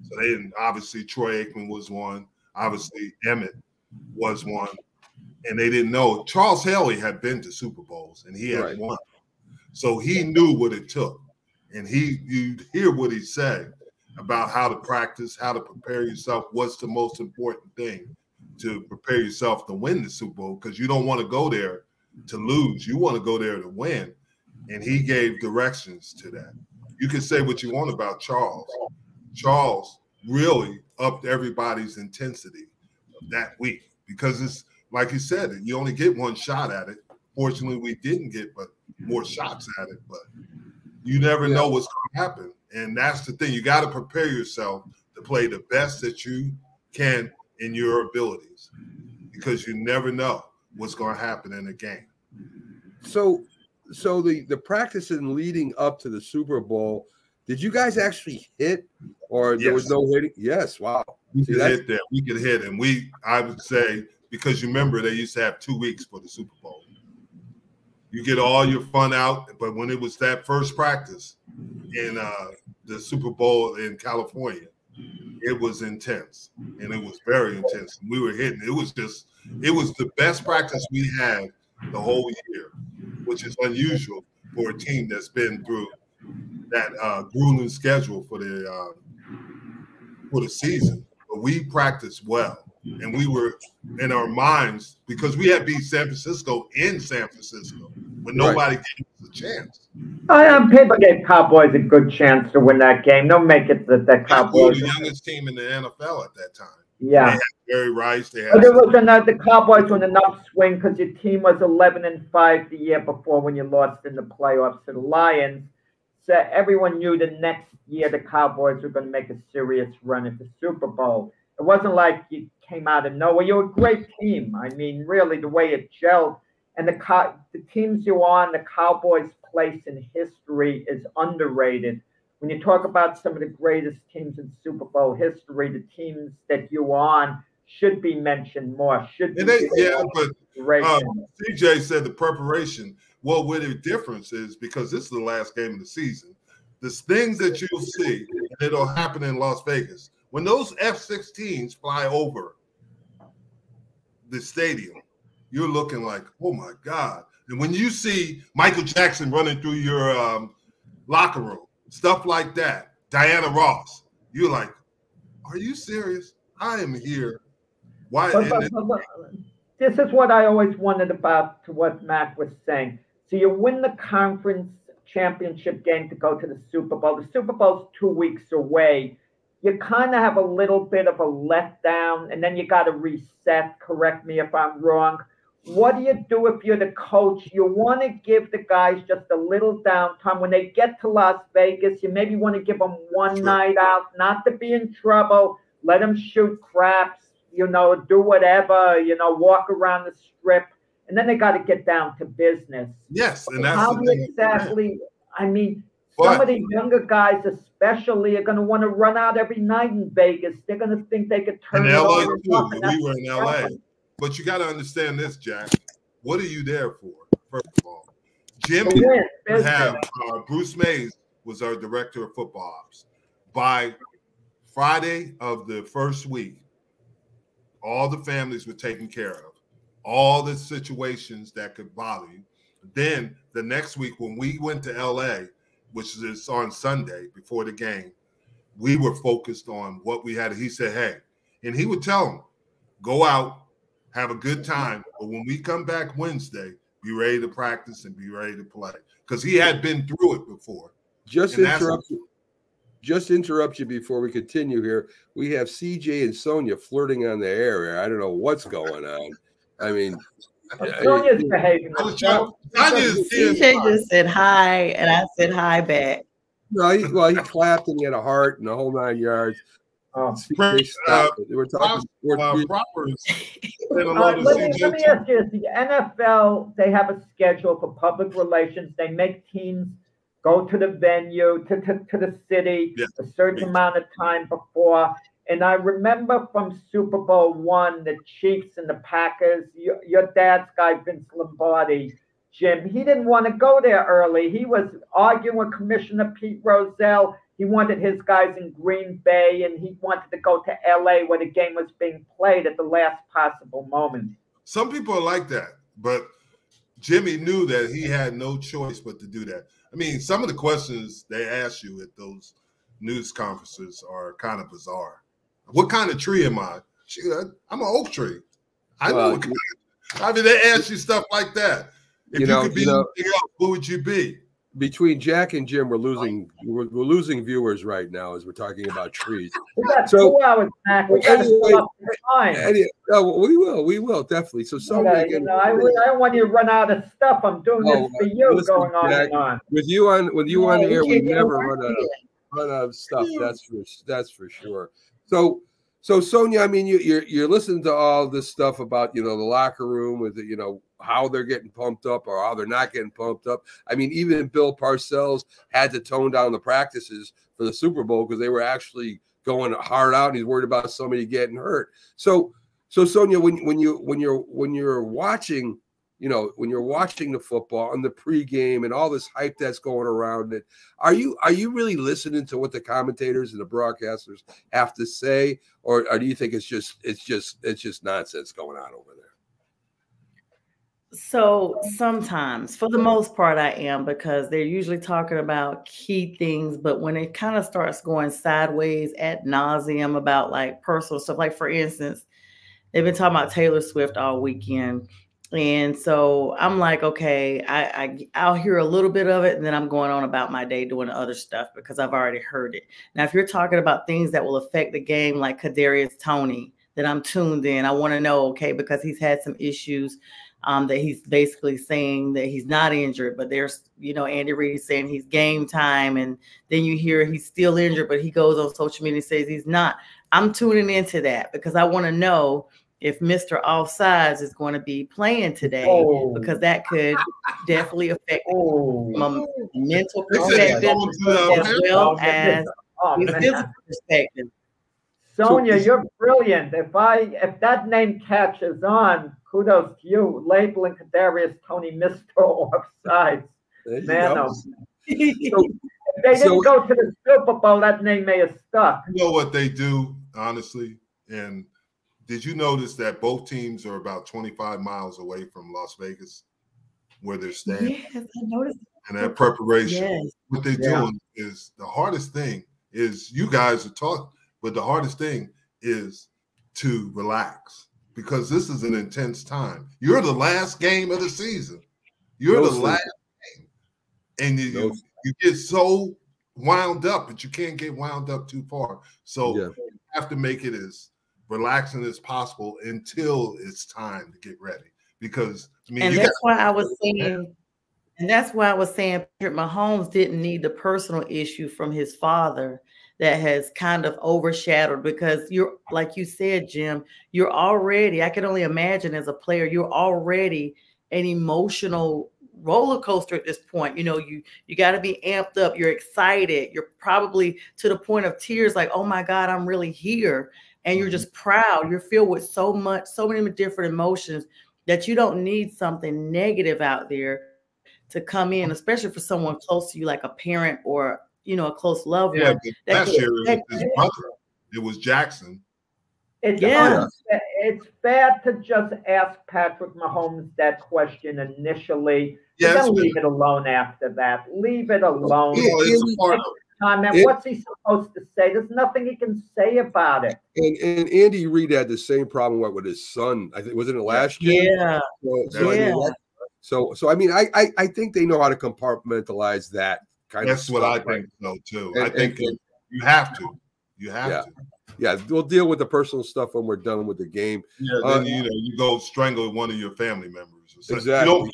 So they didn't, obviously Troy Aikman was one. Obviously, Emmett was one, and they didn't know. Charles Haley had been to Super Bowls, and he had won. So he knew what it took. And you'd hear what he said about how to practice, how to prepare yourself, what's the most important thing to prepare yourself to win the Super Bowl, because you don't want to go there to lose. You want to go there to win. And he gave directions to that. You can say what you want about Charles. Charles really upped everybody's intensity that week, because it's like you said, you only get one shot at it. Fortunately, we didn't get but more shots at it, but you never know what's going to happen. And that's the thing. You got to prepare yourself to play the best that you can in your abilities, because you never know what's going to happen in a game. So the practicing leading up to the Super Bowl, did you guys actually hit, or there was no hitting? Yes. Wow. We could hit that. We could hit. And I would say, because you remember they used to have 2 weeks for the Super Bowl. You get all your fun out, but when it was that first practice in the Super Bowl in California, it was intense, and it was very intense. We were hitting. It was the best practice we had the whole year, which is unusual for a team that's been through that grueling schedule for the season. But we practiced well, and we were in our minds, because we had beat San Francisco in San Francisco when nobody gave us a chance. People gave Cowboys a good chance to win that game. Don't make it that Cowboys. We were the youngest team in the NFL at that time. Yeah. They had Jerry Rice. They had. But the Cowboys were in an upswing because your team was 11-5 the year before when you lost in the playoffs to the Lions. So everyone knew the next year the Cowboys were going to make a serious run at the Super Bowl. It wasn't like you came out of nowhere. You're a great team. I mean, really, the way it gelled. And the teams you're on, the Cowboys' place in history is underrated. When you talk about some of the greatest teams in Super Bowl history, the teams that you're on should be mentioned more. But CJ said the preparation. Well, where the difference is, because this is the last game of the season, the things that you'll see, and it'll happen in Las Vegas, when those F-16s fly over the stadium, you're looking like, oh my God. And when you see Michael Jackson running through your locker room, stuff like that, Diana Ross, you're like, are you serious? I am here. Why? This is what I always wondered about, to what Mac was saying. So you win the conference championship game to go to the Super Bowl. The Super Bowl's 2 weeks away. You kind of have a little bit of a letdown, and then you got to reset. Correct me if I'm wrong. What do you do if you're the coach? You want to give the guys just a little downtime. When they get to Las Vegas, you maybe want to give them one night out, not to be in trouble. Let them shoot craps, do whatever, walk around the strip. And then they got to get down to business. Yes, and that's how do you exactly, some of the younger guys especially are going to want to run out every night in Vegas. They're going to think they could turn in it LA over. Too. We were in LA. But you got to understand this, Jack. What are you there for, first of all? Jimmy Bruce Mays was our director of football ops. By Friday of the first week, all the families were taken care of. All the situations that could bother you. Then the next week, when we went to LA, which is on Sunday before the game, we were focused on what we had. He said, hey, and he would tell them, go out, have a good time, but when we come back Wednesday, be ready to practice and be ready to play. Because he had been through it before. Just interrupt you before we continue here. We have CJ and Sonja flirting on the air. I don't know what's going on. I mean, Sonja's behaving. CJ just said hi, and I said hi back. No, he clapped and he had a heart and the whole 9 yards. We're talking proper. Let me ask you this. The NFL, they have a schedule for public relations. They make teams go to the venue, to the city, a certain amount of time before. And I remember from Super Bowl I, the Chiefs and the Packers, your dad's guy, Vince Lombardi, Jim, he didn't want to go there early. He was arguing with Commissioner Pete Rozelle. He wanted his guys in Green Bay, and he wanted to go to LA where the game was being played at the last possible moment. Some people are like that, but Jimmy knew that he had no choice but to do that. I mean, some of the questions they ask you at those news conferences are kind of bizarre. What kind of tree am I? I'm an oak tree. I know what kind of, I mean, they ask you stuff like that. If you could be anything else, who would you be? Between Jack and Jim, we're losing viewers right now as we're talking about trees. We got 2 hours, Mac. We got to stop the time. We will definitely. So I don't want you to run out of stuff. I'm doing this for you, going on Jack, and on. With you on the air, we never run out of stuff. That's for sure. So Sonja, I mean, you're listening to all this stuff about the locker room with how they're getting pumped up or how they're not getting pumped up. I mean, even Bill Parcells had to tone down the practices for the Super Bowl because they were actually going hard out, and he's worried about somebody getting hurt. So Sonja, when you're watching, when you're watching the football and the pregame and all this hype that's going around it, are you really listening to what the commentators and the broadcasters have to say, or do you think it's just nonsense going on over there? So sometimes, for the most part, I am, because they're usually talking about key things. But when it kind of starts going sideways ad nauseum about like personal stuff, like for instance, they've been talking about Taylor Swift all weekend. And so I'm like, okay, I'll hear a little bit of it, and then I'm going on about my day doing other stuff because I've already heard it. Now, if you're talking about things that will affect the game, like Kadarius Toney, then I'm tuned in. I want to know, okay, because he's had some issues. That he's basically saying that he's not injured, but there's, Andy Reid saying he's game time. And then you hear he's still injured, but he goes on social media and says he's not. I'm tuning into that because I want to know if Mr. Offsides is going to be playing today, because that could definitely affect my mental perspective as well as his physical perspective. Sonja, you're brilliant. If that name catches on, kudos to you, labeling Kadarius Toney Mr. Offsides. Man, if they didn't go to the Super Bowl, that name may have stuck. You know what they do, honestly? And did you notice that both teams are about 25 miles away from Las Vegas, where they're staying? Yes, I noticed. And that preparation. Yes. What they're doing is, the hardest thing is, you guys are talking, but the hardest thing is to relax, because this is an intense time. You're the last game of the season. You're the last game. And you get so wound up, but you can't get wound up too far. So you have to make it as relaxing as possible until it's time to get ready. Because that's why I was saying Patrick Mahomes didn't need the personal issue from his father that has kind of overshadowed, because you're, like you said, Jim, you're already, I can only imagine as a player, you're already an emotional roller coaster at this point. You got to be amped up. You're excited. You're probably to the point of tears, like, oh my God, I'm really here. And you're just proud. You're filled with so many different emotions that you don't need something negative out there to come in, especially for someone close to you, like a parent or a close loved one. Last year it was his brother. It was Jackson. It's fair to just ask Patrick Mahomes that question initially. Then leave it alone after that. Leave it alone. What's he supposed to say? There's nothing he can say about it. And Andy Reid had the same problem with his son. I think, wasn't it last year? Yeah. So I mean, I think they know how to compartmentalize that. That's what I think, though, too. I think you have to. You have to. Yeah, we'll deal with the personal stuff when we're done with the game. Yeah, then you go strangle one of your family members. Exactly.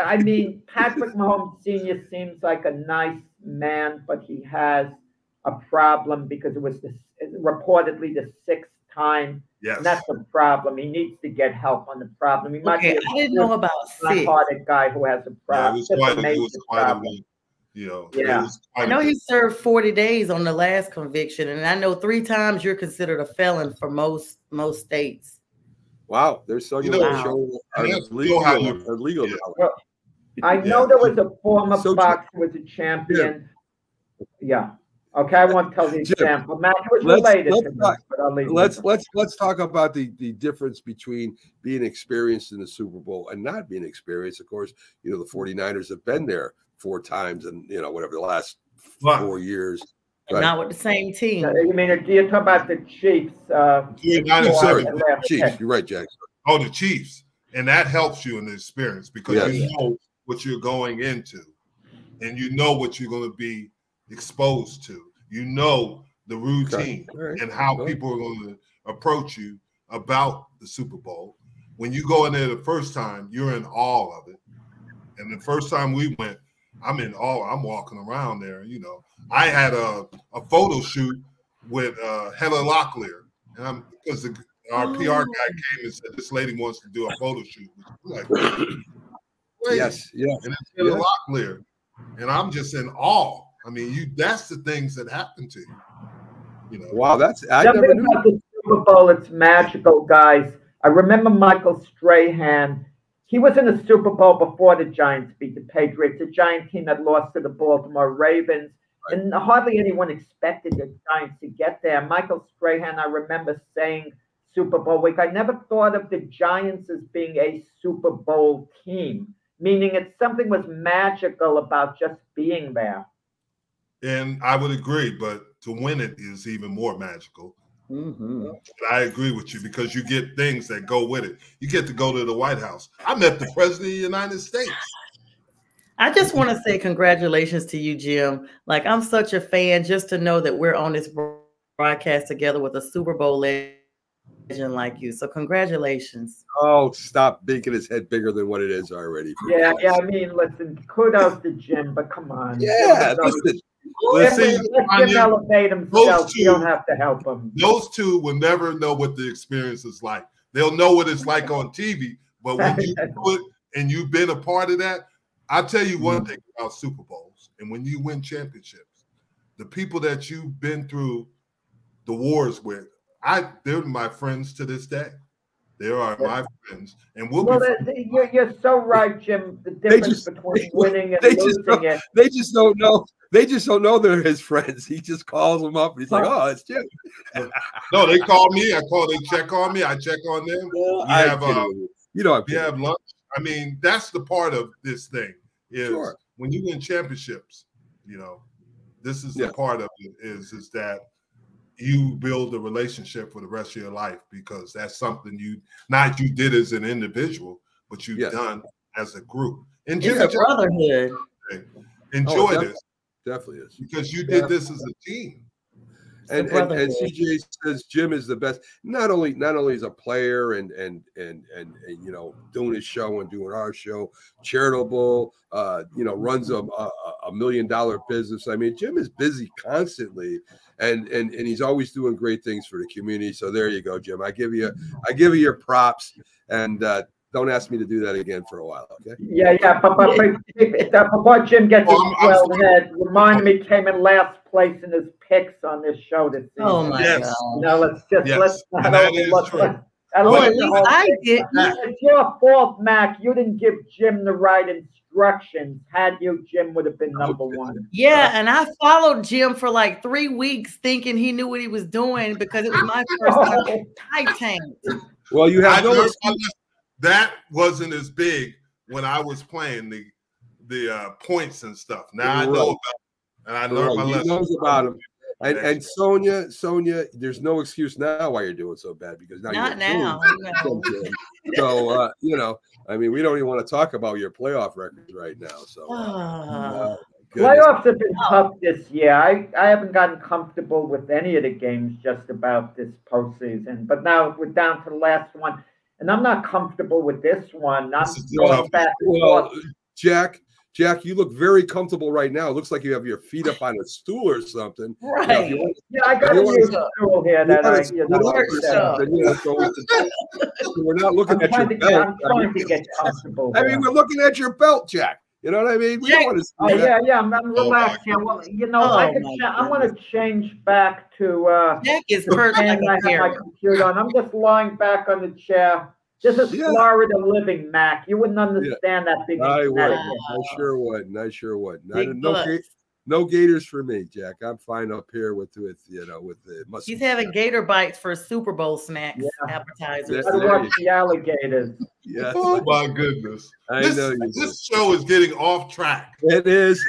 I mean, Patrick Mahomes Sr. seems like a nice man, but he has a problem because it was reportedly the 6th time. Yes. And that's the problem. He needs to get help on the problem. He might be I didn't know about 6. Hearted guy who has a problem. It was quite a week. I know he served 40 days on the last conviction, and I know 3 times you're considered a felon for most states. Wow, there's so legal. I know there was a former boxer who was a champion. Yeah. Okay, I won't tell the example. Matt, it was related to this, but I'll leave let's talk about the difference between being experienced in the Super Bowl and not being experienced. Of course, the 49ers have been there 4 times and whatever the last 4 years. Right. Not with the same team. You mean you're talking about the Chiefs? Chiefs. You're right, Jackson. Oh, the Chiefs, and that helps you in the experience because you know what you're going into, and you know what you're going to be exposed to. You know the routine and how people are going to approach you about the Super Bowl. When you go in there the first time, you're in awe of it. And the first time we went, I'm in awe. I'm walking around there. I had a photo shoot with Heather Locklear, and because our PR guy came and said this lady wants to do a photo shoot. Like, yes, and it's Heather Locklear, and I'm just in awe. I mean, that's the things that happen to you. Wow, I never knew. About the Super Bowl, it's magical, guys. I remember Michael Strahan. He was in the Super Bowl before the Giants beat the Patriots, a Giant team that lost to the Baltimore Ravens. Right. And hardly anyone expected the Giants to get there. Michael Strahan, I remember saying Super Bowl week, I never thought of the Giants as being a Super Bowl team, meaning something was magical about just being there. And I would agree, but to win it is even more magical. Mm-hmm. I agree with you because you get things that go with it. You get to go to the White House. I met the President of the United States. I just want to say congratulations to you, Jim. Like, I'm such a fan just to know that we're on this broadcast together with a Super Bowl legend like you. So congratulations. Oh, stop making his head bigger than what it is already. Yeah. I mean, listen, kudos to Jim, but come on. Yeah, let him elevate himself. You don't have to help him. Those two will never know what the experience is like. They'll know what it's like on TV, but when you do it and you've been a part of that, I'll tell you one thing about Super Bowls, and when you win championships, the people that you've been through the wars with, they're my friends to this day. They are my friends, and you're so right, Jim. The difference between winning and losing it. They just don't know. They just don't know they're his friends. He just calls them up, and he's like, "Oh, it's Jim." No, they call me. They check on me. I check on them. We have lunch. I mean, that's the part of this thing is when you win championships. This is the part of it is that you build a relationship for the rest of your life because that's something you did as an individual, but you've done as a group. And it's a brotherhood. Enjoy this. Definitely is. Because you did this as a team. And CJ says Jim is the best. Not only as a player and doing his show and doing our show, charitable, runs a $1 million business. I mean, Jim is busy constantly, and he's always doing great things for the community. So there you go, Jim. I give you your props, and don't ask me to do that again for a while. Okay? Yeah. But before Jim gets his 12 head, remind me came in last place in his picks on this show this season. Oh my God! Let's at least I did. It's your fault, Mac. You didn't give Jim the right instructions. Had you, Jim would have been number one. Yeah, and I followed Jim for like 3 weeks, thinking he knew what he was doing because it was my first time. I tanked. Well, you have that wasn't as big when I was playing the points and stuff. Now I know about it, and I learned my lesson. He knows about him. And Sonja, there's no excuse now why you're doing so bad because now not now. So I mean, we don't even want to talk about your playoff records right now. So playoffs have been tough this year. I haven't gotten comfortable with any of the games just about this postseason. But now we're down to the last one, and I'm not comfortable with this one. Well, Jack, you look very comfortable right now. It looks like you have your feet up on a stool or something. Right. I got a new stool here that we're not looking at your belt. I'm trying to get comfortable. I mean, we're looking at your belt, Jack. You know what I mean? We don't want to see that. Yeah. I'm relaxed here. Well, I'm going to change back to. Jack is perfect. I have my computer on. I'm just lying back on the chair. This is Florida living, Mac. You wouldn't understand that big. I would. I sure would. no gators for me, Jack. I'm fine up here with the mustard. He's having gator bites for Super Bowl snacks, appetizers. I watch the alligators. Yes. Oh my goodness! This show is getting off track. It is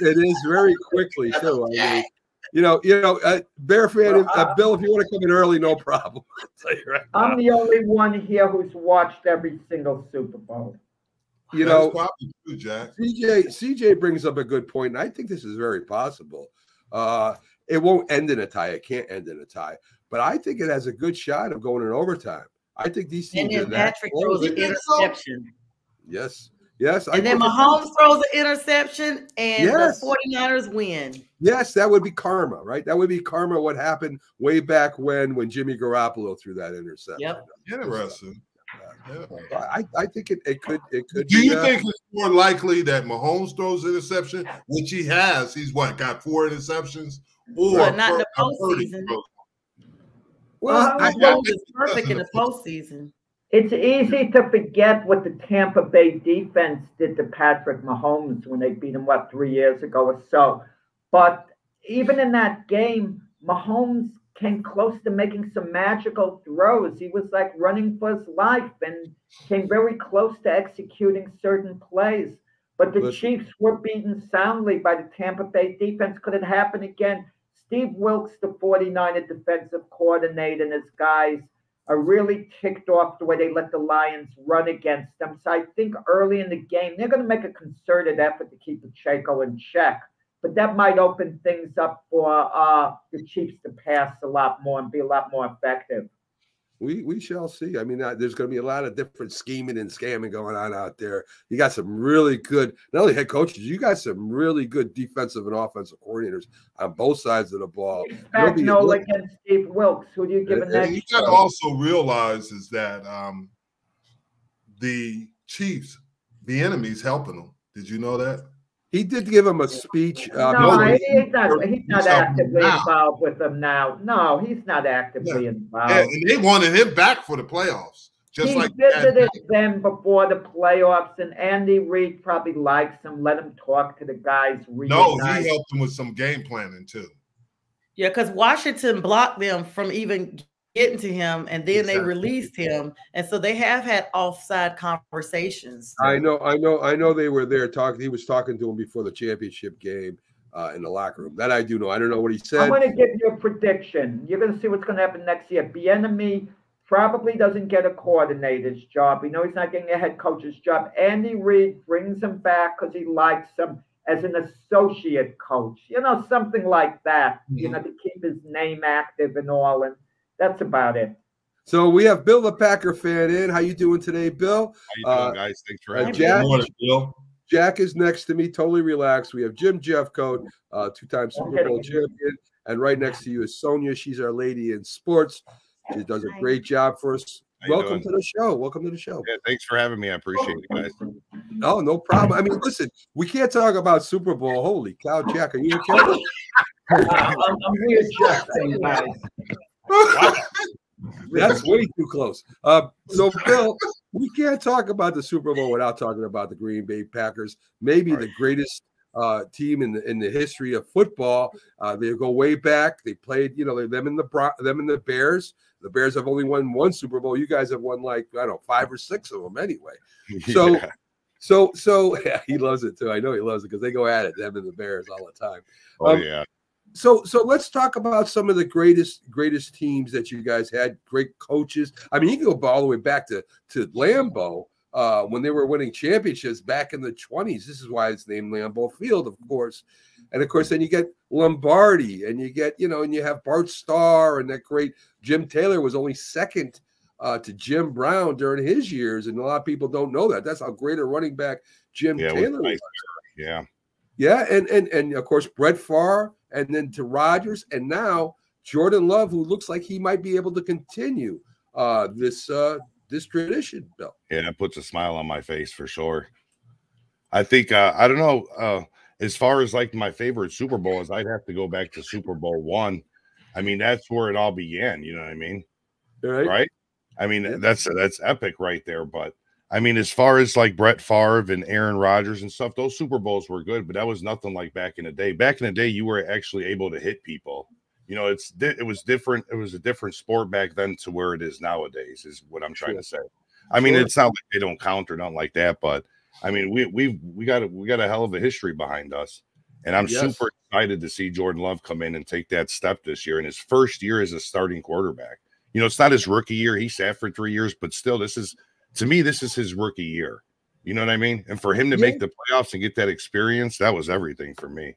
very quickly too. I mean, Bear fan, Bill, if you want to come in early, no problem. I'll tell you right now. I'm the only one here who's watched every single Super Bowl. That's probably true, Jack. CJ brings up a good point, and I think this is very possible. It won't end in a tie. It can't end in a tie, but I think it has a good shot of going in overtime. I think these teams. And then Patrick throws an interception. Yes. And then Mahomes throws an interception, and the 49ers win. Yes, that would be karma, right? That would be karma. What happened way back when Jimmy Garoppolo threw that interception? Yep. Interesting. I think it could. Do you think it's more likely that Mahomes throws an interception, which he has? He's got 4 interceptions, or not in the postseason. Well, Mahomes is perfect in the postseason. It's easy to forget what the Tampa Bay defense did to Patrick Mahomes when they beat him, 3 years ago or so. But even in that game, Mahomes came close to making some magical throws. He was like running for his life and came very close to executing certain plays. But the Chiefs were beaten soundly by the Tampa Bay defense. Could it happen again? Steve Wilks, the 49er defensive coordinator, and his guys are really ticked off the way they let the Lions run against them. So I think early in the game, they're going to make a concerted effort to keep Pacheco in check. But that might open things up for the Chiefs to pass a lot more and be a lot more effective. We shall see. I mean, there's going to be a lot of different scheming and scamming going on out there. You got some really good, not only head coaches, you got some really good defensive and offensive coordinators on both sides of the ball. Nola against Steve Wilks. Who do you give an next? You got to also realize is that the Chiefs, the enemy's helping them. Did you know that? He did give him a speech. He's not actively involved with them now. No, he's not actively involved. Yeah, and they wanted him back for the playoffs. He visited them before the playoffs, and Andy Reid probably likes him. Let him talk to the guys. He helped them with some game planning too. Yeah, because Washington blocked them from even getting to him, and then they released him, and so they have had offside conversations. I know they were there talking. He was talking to him before the championship game in the locker room. That I do know. I don't know what he said. I'm going to give you a prediction. You're going to see what's going to happen next year. Bieniemy probably doesn't get a coordinator's job. We know he's not getting a head coach's job. Andy Reid brings him back because he likes him as an associate coach. Something like that. Mm-hmm. To keep his name active and all. And that's about it. So we have Bill the Packer fan in. How you doing today, Bill? How you doing, guys? Thanks for having me. Jack, Good morning, Bill. Jack is next to me, totally relaxed. We have Jim Jeffcoat, 2-time Super Bowl champion, and right next to you is Sonja. She's our lady in sports. She does a great job for us. Welcome to the show. Welcome to the show. Yeah, thanks for having me. I appreciate it, guys. Oh, no problem. I mean, listen, we can't talk about Super Bowl. Holy cow, Jack, are you okay? I'm readjusting, guys. That's way too close. So, Bill, we can't talk about the Super Bowl without talking about the Green Bay Packers, maybe the greatest team in the history of football. They go way back. They played, them and the Bears. The Bears have only won one Super Bowl. You guys have won 5 or 6 of them anyway. So, so yeah, he loves it too. I know he loves it because they go at it, them and the Bears, all the time. Yeah. So let's talk about some of the greatest teams that you guys had, great coaches. I mean, you can go all the way back to Lambeau when they were winning championships back in the 20s. This is why it's named Lambeau Field, of course. And, of course, then you get Lombardi, and you get, and you have Bart Starr, and that great Jim Taylor was only second to Jim Brown during his years, and a lot of people don't know that. That's how great a running back Jim Taylor was. Yeah, and of course, Brett Favre, and then to Rodgers, and now Jordan Love, who looks like he might be able to continue this tradition, Bill. Yeah, that puts a smile on my face for sure. I think I don't know. As far as my favorite Super Bowl is, I'd have to go back to Super Bowl I. I mean, that's where it all began. You know what I mean? Right? I mean, that's epic right there. But I mean, as far as like Brett Favre and Aaron Rodgers and stuff, those Super Bowls were good, but that was nothing like back in the day. Back in the day, you were actually able to hit people. You know, it was different. It was a different sport back then to where it is nowadays, is what I'm trying to say. I mean, it's not like they don't count or nothing like that, but I mean, we got a hell of a history behind us, and I'm super excited to see Jordan Love come in and take that step this year in his first year as a starting quarterback. You know, it's not his rookie year; he sat for 3 years, but still, this is his rookie year. You know what I mean? And for him to make the playoffs and get that experience, that was everything for me.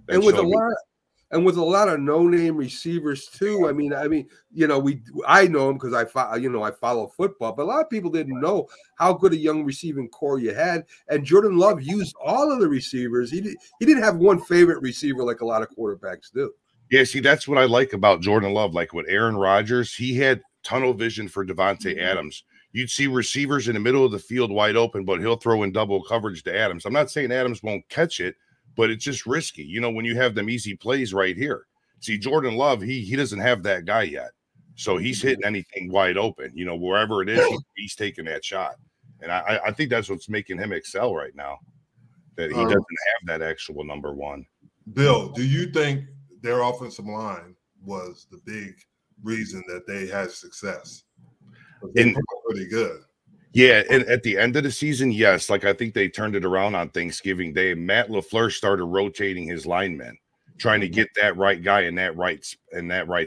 And with a lot of no-name receivers too. I mean, you know, I know him because I follow football, but a lot of people didn't know how good a young receiving core you had. And Jordan Love used all of the receivers. He didn't have one favorite receiver like a lot of quarterbacks do. Yeah, see, that's what I like about Jordan Love. Like with Aaron Rodgers, he had tunnel vision for Devontae Adams. You'd see receivers in the middle of the field wide open, but he'll throw in double coverage to Adams. I'm not saying Adams won't catch it, but it's just risky, you know, when you have them easy plays right here. See, Jordan Love, he doesn't have that guy yet. So he's hitting anything wide open, you know, wherever it is, he's taking that shot. And I think that's what's making him excel right now, that he doesn't have that actual number one. Bill, do you think their offensive line was the big reason that they had success? They were pretty good. Yeah, and at the end of the season, yes. Like I think they turned it around on Thanksgiving Day. Matt LaFleur started rotating his linemen, trying to get that right guy in that right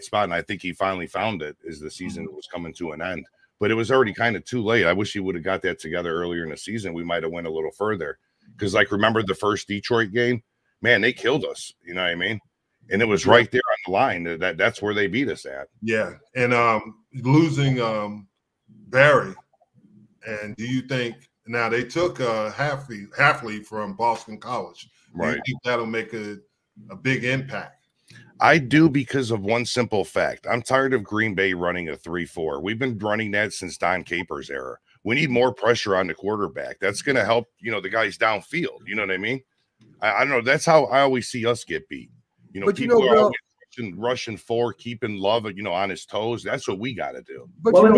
spot. And I think he finally found it as the season was coming to an end. But it was already kind of too late. I wish he would have got that together earlier in the season. We might have went a little further. Because, like, remember the first Detroit game? Man, they killed us. You know what I mean? And it was right there on the line. That's where they beat us at. Yeah, and losing Barry. And do you think now they took Halfley from Boston College? Do you think that'll make a big impact? I do, because of one simple fact. I'm tired of Green Bay running a 3-4. We've been running that since Don Capers' era. We need more pressure on the quarterback. That's going to help, you know, the guys downfield. You know what I mean? I don't know. That's how I always see us get beat. You know, people are always rushing for, keeping Love, you know, on his toes. That's what we got to do. But Bill,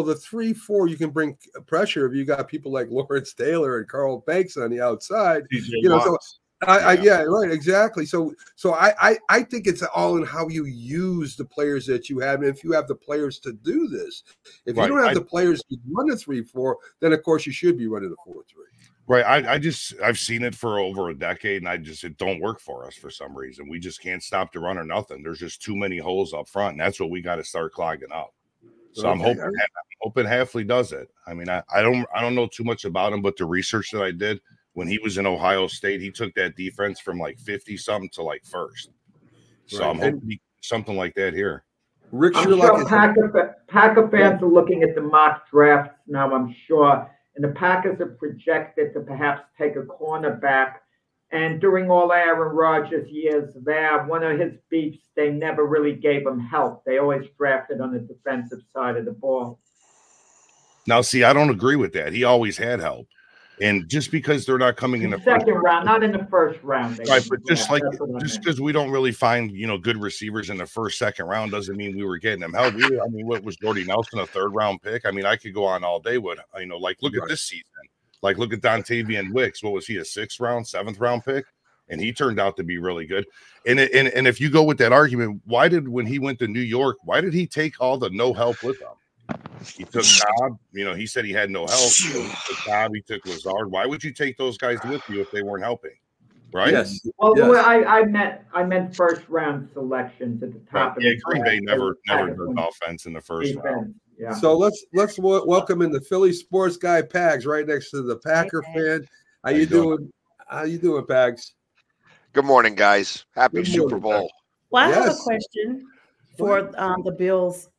the 3-4, you can bring pressure if you got people like Lawrence Taylor and Carl Banks on the outside. You know, so right, exactly. So I think it's all in how you use the players that you have, and if you have the players to do this. If you don't have the players to run a 3-4, then of course you should be running a 4-3. Right. I've seen it for over a decade, and it don't work for us for some reason. We just can't stop the run or nothing. There's just too many holes up front, and that's what we got to start clogging up. So I'm hoping Halfley does it. I mean, I don't know too much about him, but the research that I did when he was in Ohio State, he took that defense from like 50-something to like first. So I'm hoping something like that here. I'm sure Packer fans are looking at the mock drafts now, I'm sure. And the Packers are projected to perhaps take a cornerback. And during all Aaron Rodgers' years there, one of his beefs, they never really gave him help. They always drafted on the defensive side of the ball. Now, see, I don't agree with that. He always had help. And just because they're not coming in the second round, not in the first round. Right, but just because we don't really find, you know, good receivers in the first, second round doesn't mean we were getting them. Hell, I mean, what was Jordy Nelson, a third-round pick? I mean, I could go on all day with, you know, like, look at this season. Like, look at Dontavian Wicks. What was he, a sixth-round, seventh-round pick? And he turned out to be really good. And if you go with that argument, when he went to New York, why did he take all the no help with him? He took Cobb, you know, he said he had no help. He took Cobb, he took Lazard. Why would you take those guys with you if they weren't helping? Right? Yes. Well, I meant first round selections at the top. Right. Green Bay never does offense in the first round. Yeah. So let's welcome in the Philly sports guy Pags right next to the Packer fan. How you doing? How you doing, Pags? Good morning, guys. Happy Super Bowl. Well, I have a question for the Bills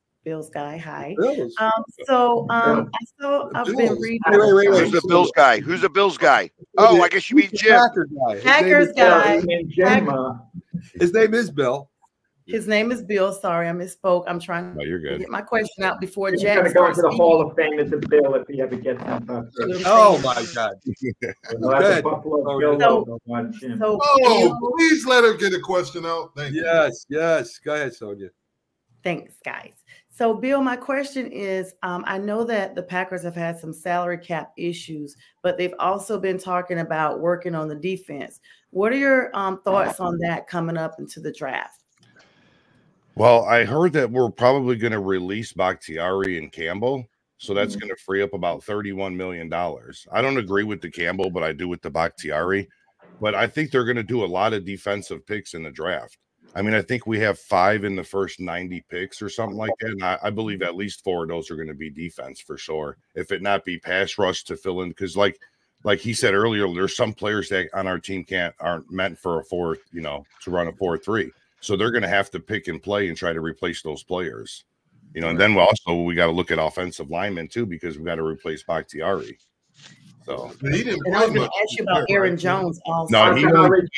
guy. Hi. I've been reading. Wait. Who's the Bills guy? Who's the Bills guy? Oh, I guess you mean Jim. Packers guy. His name is Bill. His name is Bill. Sorry, I misspoke. I'm trying to get my question out before Jack. He's going to go to the Hall of Fame as a Bill if he ever gets him. Oh my God! Please let her get a question out. Thank you. Yes. Go ahead, Sonja. Thanks, guys. So, Bill, my question is, I know that the Packers have had some salary cap issues, but they've also been talking about working on the defense. What are your thoughts on that coming up into the draft? Well, I heard that we're probably going to release Bakhtiari and Campbell, so that's going to free up about $31 million. I don't agree with the Campbell, but I do with the Bakhtiari. But I think they're going to do a lot of defensive picks in the draft. I mean, I think we have 5 in the first 90 picks or something like that. And I believe at least 4 of those are going to be defense for sure. If it not be pass rush to fill in, because like he said earlier, there's some players that on our team aren't meant for a 4, to run a 4-3. So they're going to have to pick and play and try to replace those players, and then we got to look at offensive linemen too, because we got to replace Bakhtiari. So he didn't and I was going to ask you about Aaron Jones also. No, he's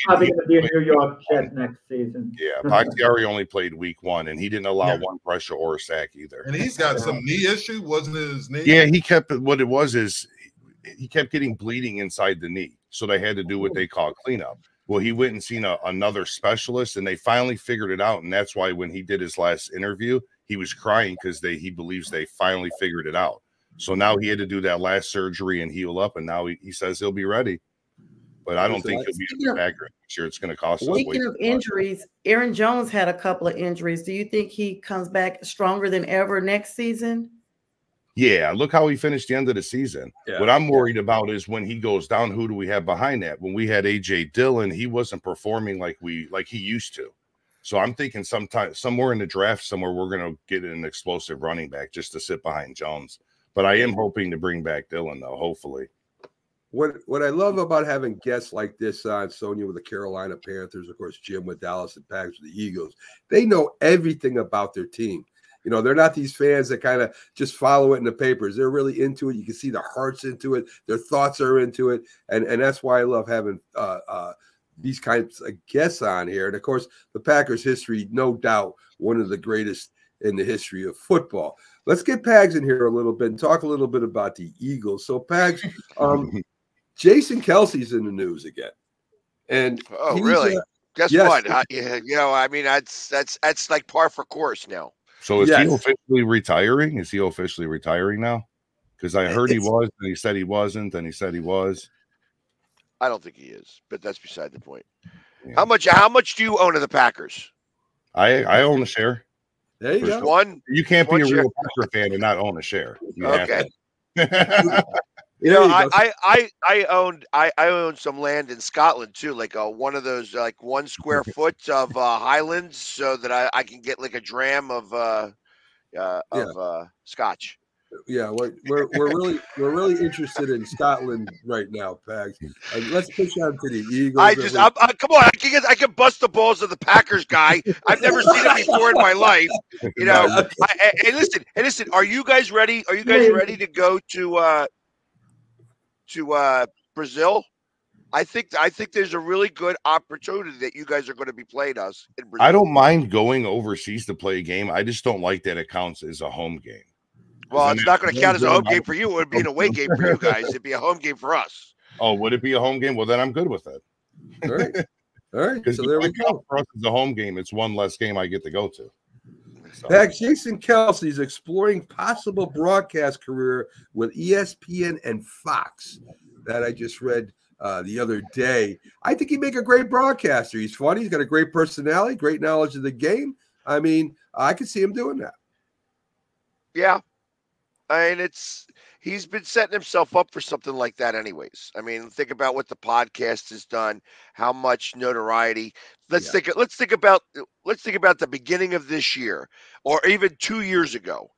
probably going to be a New York Jet next season. Yeah, Bakhtiari only played week 1, and he didn't allow 1 pressure or a sack either. And he's got some knee issue, wasn't it his knee? Yeah, he kept what it was is he kept getting bleeding inside the knee, so they had to do what they call cleanup. Well, he went and seen another specialist, and they finally figured it out, and that's why when he did his last interview, he was crying because he believes they finally figured it out. So now he had to do that last surgery and heal up, and now he says he'll be ready. But I don't think he'll be in the Packers next year. It's going to cost us. Speaking of injuries, Aaron Jones had a couple of injuries. Do you think he comes back stronger than ever next season? Yeah, look how he finished the end of the season. Yeah. What I'm worried about is when he goes down, who do we have behind that? When we had A.J. Dillon, he wasn't performing like he used to. So I'm thinking somewhere in the draft somewhere we're going to get an explosive running back just to sit behind Jones. But I am hoping to bring back Dillon, though, hopefully. What I love about having guests like this on, Sonja with the Carolina Panthers, of course, Jim with Dallas and Packers with the Eagles, they know everything about their team. They're not these fans that kind of just follow it in the papers. They're really into it. You can see their hearts into it. Their thoughts are into it. And that's why I love having these kinds of guests on here. And, of course, the Packers history, no doubt, one of the greatest in the history of football. Let's get Pags in here a little bit and talk a little bit about the Eagles. So, Pags, Jason Kelce's in the news again. And really? Guess what? I mean, that's like par for course now. So is he officially retiring? Is he officially retiring now? Because I heard he was, and he said he wasn't, and he said he was. I don't think he is, but that's beside the point. Yeah. How much do you own of the Packers? I own a share. There you go. One. You can't be a real Packer fan and not own a share. Okay. I own some land in Scotland too, like one of those 1 square foot of Highlands, so that I can get like a dram of scotch. Yeah, we're really interested in Scotland right now, Pags. Let's push on to the Eagles. Come on, I can bust the balls of the Packers guy. I've never seen it before in my life. And listen. Are you guys ready? Are you guys ready to go to Brazil? I think there's a really good opportunity that you guys are going to be playing us in Brazil. I don't mind going overseas to play a game. I just don't like that it counts as a home game. Well, it's not going to count as a home game for you. It would be an away game for you guys. It'd be a home game for us. Oh, would it be a home game? Well, then I'm good with it. All right. Because so there we go. For us, it's a home game. It's one less game I get to go to. So. Jason Kelce is exploring possible broadcast career with ESPN and Fox. That I just read the other day. I think he'd make a great broadcaster. He's funny. He's got a great personality, great knowledge of the game. I mean, I could see him doing that. Yeah. I mean, he's been setting himself up for something like that anyways. I mean, think about what the podcast has done, how much notoriety. Let's think about the beginning of this year or even 2 years ago.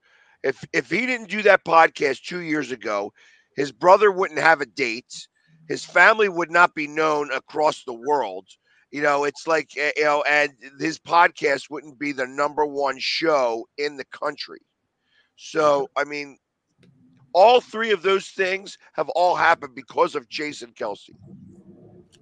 If he didn't do that podcast 2 years ago, his brother wouldn't have a date. His family would not be known across the world. It's like, and his podcast wouldn't be the #1 show in the country. So, I mean, all 3 of those things have all happened because of Jason Kelce.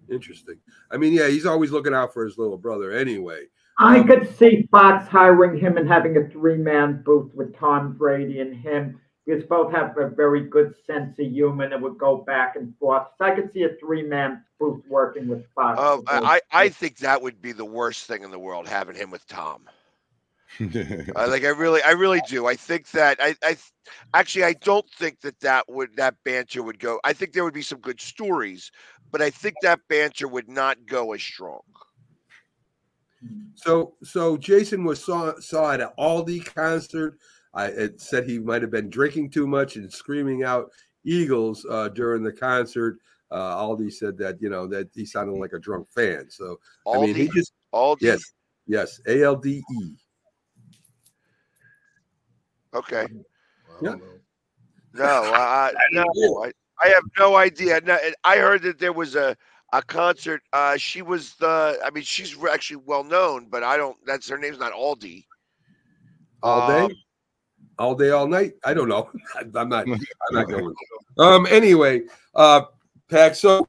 Interesting. I mean, yeah, he's always looking out for his little brother anyway. I could see Fox hiring him and having a 3-man booth with Tom Brady and him, because both have a very good sense of humor and it would go back and forth. So I could see a 3-man booth working with Fox. I think that would be the worst thing in the world, having him with Tom. I really do. I think that I don't think that banter would go. I think there would be some good stories, but I think that banter would not go as strong. So Jason saw at an Aldi concert. It said he might have been drinking too much and screaming out Eagles during the concert. Aldi said that that he sounded like a drunk fan. So Aldi, I mean, he just Aldi. Yes, ALDE. Okay. Yeah. No, I have no idea. No, I heard that there was a concert. She's actually well known, but her name's not Aldi. All day, all night. I don't know. I'm not going. Anyway, Pack. So,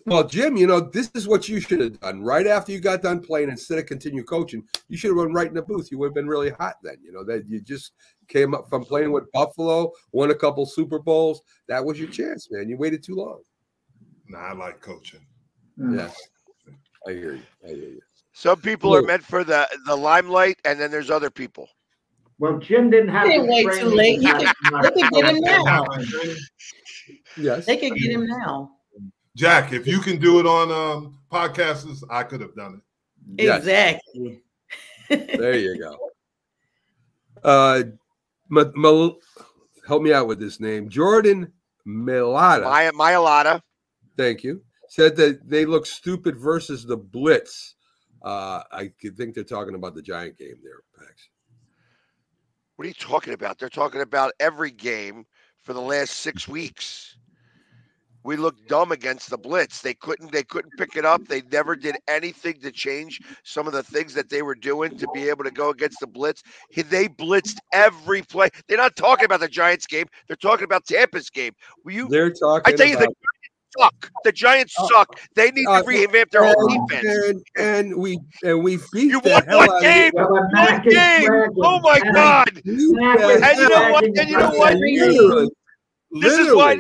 well, Jim, this is what you should have done right after you got done playing. Instead of continue coaching, you should have run right in the booth. You would have been really hot then. That you just came up from playing with Buffalo, won a couple Super Bowls. That was your chance, man. You waited too long. Nah, I like coaching. Yes, I hear you. Some people are meant for the limelight, and then there's other people. Well, Jim didn't have to wait too late. They could get him now. Yes, they could get him now. Jack, if you can do it on podcasts, I could have done it. Exactly. There you go. Help me out with this name. Jordan Mailata. Thank you. Said that they look stupid versus the Blitz. I think they're talking about the Giant game there, Pax. What are you talking about? They're talking about every game for the last 6 weeks. We looked dumb against the Blitz. They couldn't pick it up. They never did anything to change some of the things that they were doing to be able to go against the Blitz. They blitzed every play. They're not talking about the Giants game. They're talking about Tampa's game. They're talking. I tell you, the Giants suck. The Giants suck. They need to revamp their whole defense. And we beat you won one game. One game. Oh my God! And you know what? And you know what? This is why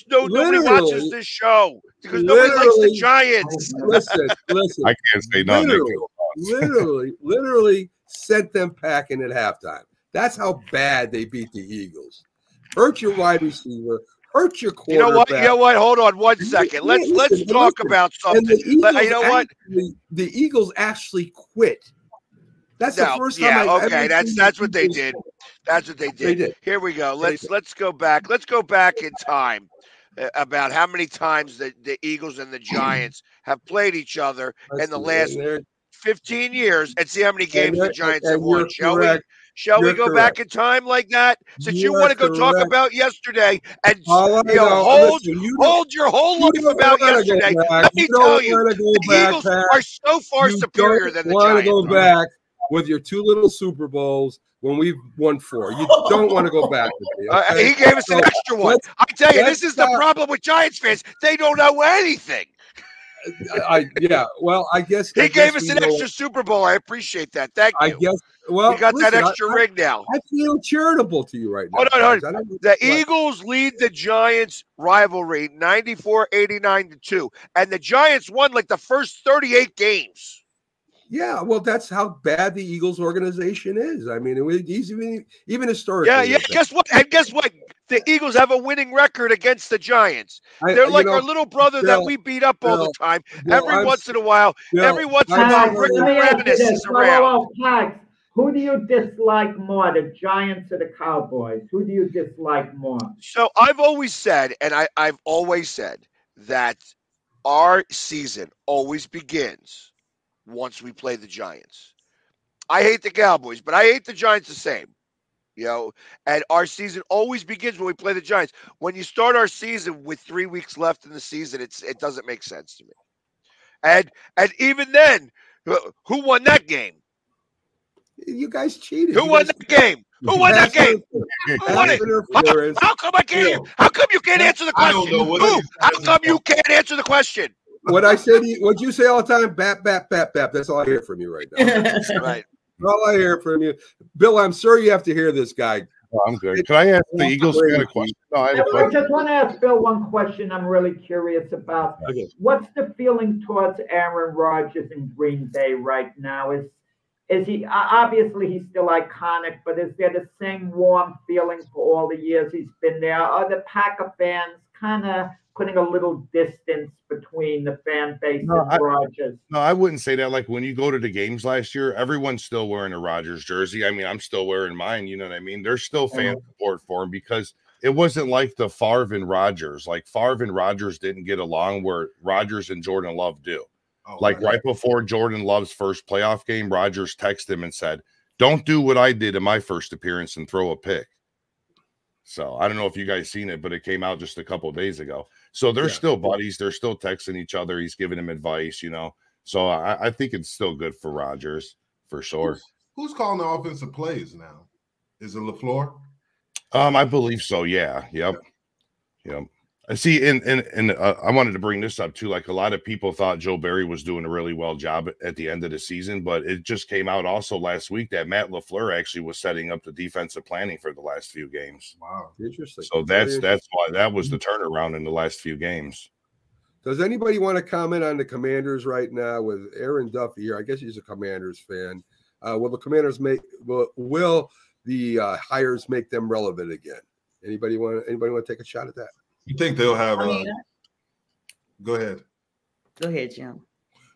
nobody watches this show, because nobody likes the Giants. Listen. I can't say nothing. Literally sent them packing at halftime. That's how bad they beat the Eagles. Hurt your wide receiver. Hurt your quarterback. You know what? Hold on 1 second. Let's talk about something. You know what? The Eagles actually quit. That's the first time. That's what they did. That's what they did. Here we go. Let's go back. Let's go back in time about how many times the Eagles and the Giants have played each other in the last 15 years, and see how many games the Giants have won. Shall we go back in time like that? Since you want to go talk about yesterday and hold your whole life about yesterday, let me tell you, the Eagles are so far superior than the Giants. Go back with your 2 little Super Bowls when we've won 4. You don't want to go back with me. Okay? He gave us an extra one. I tell you, this is the problem with Giants fans. They don't know anything. I guess he gave us an extra Super Bowl. I appreciate that. Thank you. I guess. Well, we got that extra ring now. I feel charitable to you right now. Hold on. The Eagles lead the Giants rivalry 94-89-2, and the Giants won like the first 38 games. Yeah, well, that's how bad the Eagles organization is. I mean, even historically. Yeah. Guess what? And guess what? The Eagles have a winning record against the Giants. They're like our little brother that we beat up all the time. Every once in a while, Rick Moranis is around. Who do you dislike more, the Giants or the Cowboys? Who do you dislike more? So I've always said, and I've always said that our season always begins once we play the Giants. I hate the Cowboys, but I hate the Giants the same. And our season always begins when we play the Giants. When you start our season with 3 weeks left in the season, it doesn't make sense to me. And even then, who won that game? You guys cheated. Who won that game? Who won that game? Who won it? How come I can't? How come you can't answer the question? How come you can't answer the question? What I said, what you say all the time, bap, bap, bap, bap. That's all I hear from you right now. Right. All I hear from you. Bill, I'm sure you have to hear this guy. Oh, I'm good. Can I ask the Eagles fan a question? No, I just want to ask Bill one question I'm really curious about. Okay. What's the feeling towards Aaron Rodgers in Green Bay right now? is he obviously he's still iconic, but is there the same warm feeling for all the years he's been there? Are the Packer fans kind of putting a little distance between the fan base and Rodgers? No, I wouldn't say that. Like when you go to the games last year, everyone's still wearing a Rodgers jersey. I mean, I'm still wearing mine. You know what I mean? There's still fan support for him because it wasn't like the Favre and Rodgers. Like Favre and Rodgers didn't get along where Rodgers and Jordan Love do. Right before Jordan Love's first playoff game, Rodgers texted him and said, "Don't do what I did in my first appearance and throw a pick." So I don't know if you guys seen it, but it came out just a couple of days ago. So they're still buddies. They're still texting each other. He's giving him advice, you know. So I think it's still good for Rodgers for sure. Who's calling the offensive plays now? Is it LaFleur? I believe so. Yeah. Yep. I see. And I wanted to bring this up too. Like a lot of people thought Joe Barry was doing a really well job at the end of the season, but it just came out also last week that Matt LaFleur actually was setting up the defensive planning for the last few games. Wow, interesting. So that's why that was the turnaround in the last few games. Does anybody want to comment on the Commanders right now with Aaron Duffy here? I guess he's a Commanders fan. Will the Commanders will the hires make them relevant again? Anybody want to take a shot at that? You think they'll have? Go ahead. Go ahead, Jim.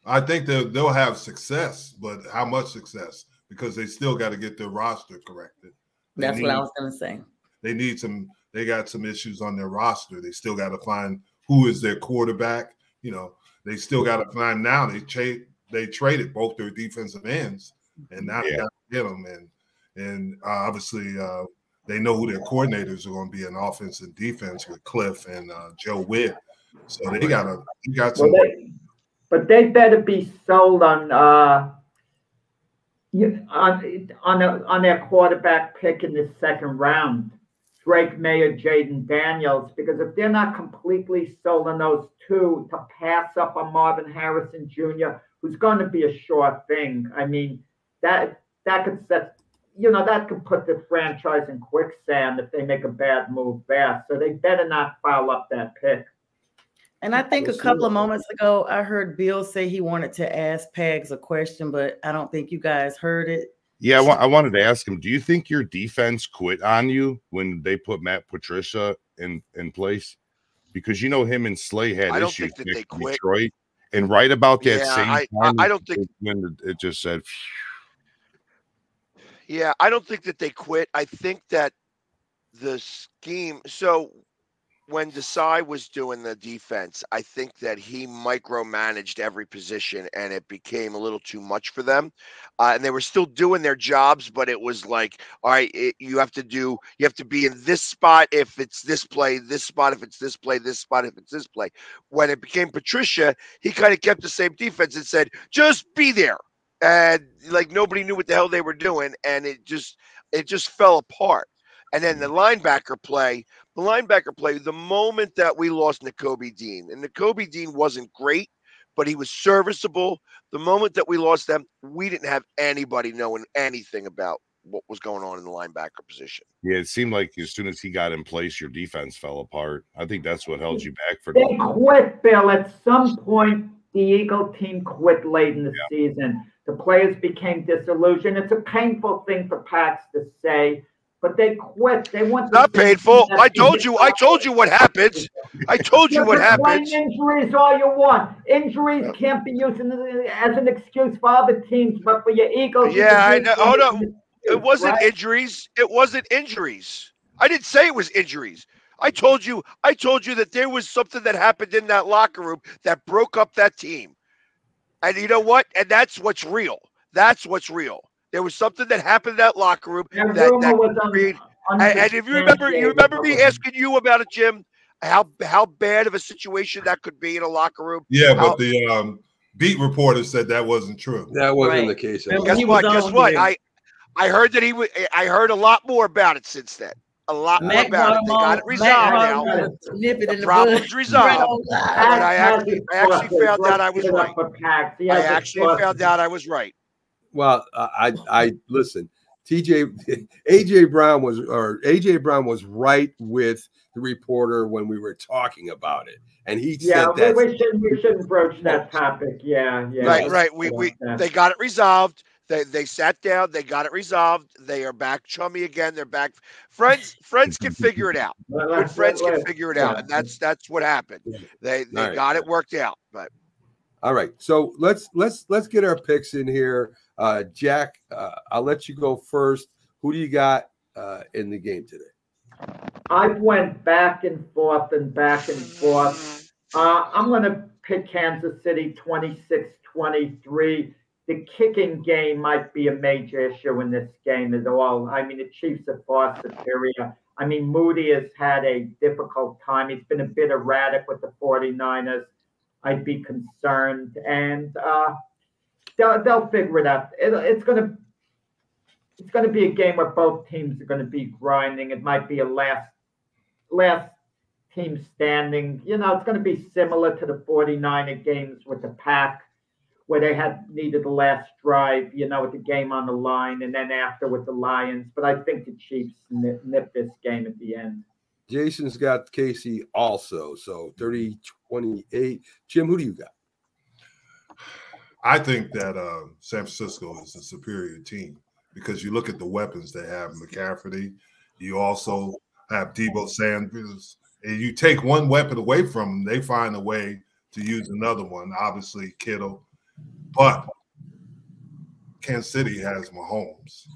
I think they'll have success, but how much success? Because they still got to get their roster corrected. That's what I was going to say. They need some. They got some issues on their roster. They still got to find who is their quarterback. You know, they still got to find now. They traded both their defensive ends, and now they got to get them. And obviously. They know who their coordinators are going to be in offense and defense with Cliff and Joe Witt. So they got some. But they better be sold on their quarterback pick in the second round, Drake May or Jaden Daniels, because if they're not completely sold on those two to pass up on Marvin Harrison Jr., who's going to be a sure thing. I mean, that could set. That could put the franchise in quicksand if they make a bad move there. So they better not foul up that pick. And I think a couple of moments ago, I heard Bill say he wanted to ask Pags a question, but I don't think you guys heard it. Yeah, I wanted to ask him, do you think your defense quit on you when they put Matt Patricia in place? Because him and Slay had issues in Detroit. And right about that same time, I don't think when it just said... Yeah, I don't think that they quit. I think that the scheme. So when Desai was doing the defense, I think that he micromanaged every position, and it became a little too much for them. And they were still doing their jobs, but it was like, all right, you have to be in this spot if it's this play, this spot if it's this play, this spot if it's this play. When it became Patricia, he kind of kept the same defense and said, just be there. And like nobody knew what the hell they were doing, and it just fell apart. And then the linebacker play, the moment that we lost Nakobe Dean, and Nakobe Dean wasn't great, but he was serviceable. The moment that we lost them, we didn't have anybody knowing anything about what was going on in the linebacker position. Yeah, it seemed like as soon as he got in place, your defense fell apart. I think that's what held you back for. They quit, Bill. At some point, the Eagle team quit late in the season. The players became disillusioned. It's a painful thing for Pats to say, but they quit. They want not painful. I told you what happens. I told you what happens. Injuries all you want. Injuries can't be used as an excuse for other teams, but for your Eagles. Yeah, I know. Hold on. It wasn't injuries. It wasn't injuries. I didn't say it was injuries. I told you that there was something that happened in that locker room that broke up that team. And you know what? And that's what's real. That's what's real. There was something that happened in that locker room and if you remember me asking you about it, Jim, how bad of a situation that could be in a locker room. Yeah, but the beat reporter said that wasn't true. That wasn't the case. Guess what? I heard that I heard a lot more about it since then. A lot more about it. They got it resolved now. The problem's resolved. But I actually found out I was right. I actually found out I was right. Well, I listen. AJ Brown was right with the reporter when we were talking about it, and he said that we shouldn't broach that topic. Yeah. Right. They got it resolved. They sat down. They got it resolved. They are back chummy again. They're back friends. Friends can figure it out. Good friends can figure it out, and that's what happened. They got it worked out. But all right, so let's get our picks in here. Jack, I'll let you go first. Who do you got in the game today? I went back and forth and back and forth. I'm going to pick Kansas City 26-23. The kicking game might be a major issue in this game as well. I mean, the Chiefs are far superior. I mean, Moody has had a difficult time. He's been a bit erratic with the 49ers. I'd be concerned. And they'll figure it out. It's going to be a game where both teams are going to be grinding. It might be a last team standing. You know, it's going to be similar to the 49er games with the Pack, where they needed the last drive, you know, with the game on the line, and then after with the Lions. But I think the Chiefs nip this game at the end. Jason's got Casey also, so 30-28. Jim, who do you got? I think that San Francisco is a superior team because you look at the weapons they have. McCaffrey, you also have Deebo Sanders. And you take one weapon away from them, they find a way to use another one. Obviously, Kittle. But Kansas City has Mahomes.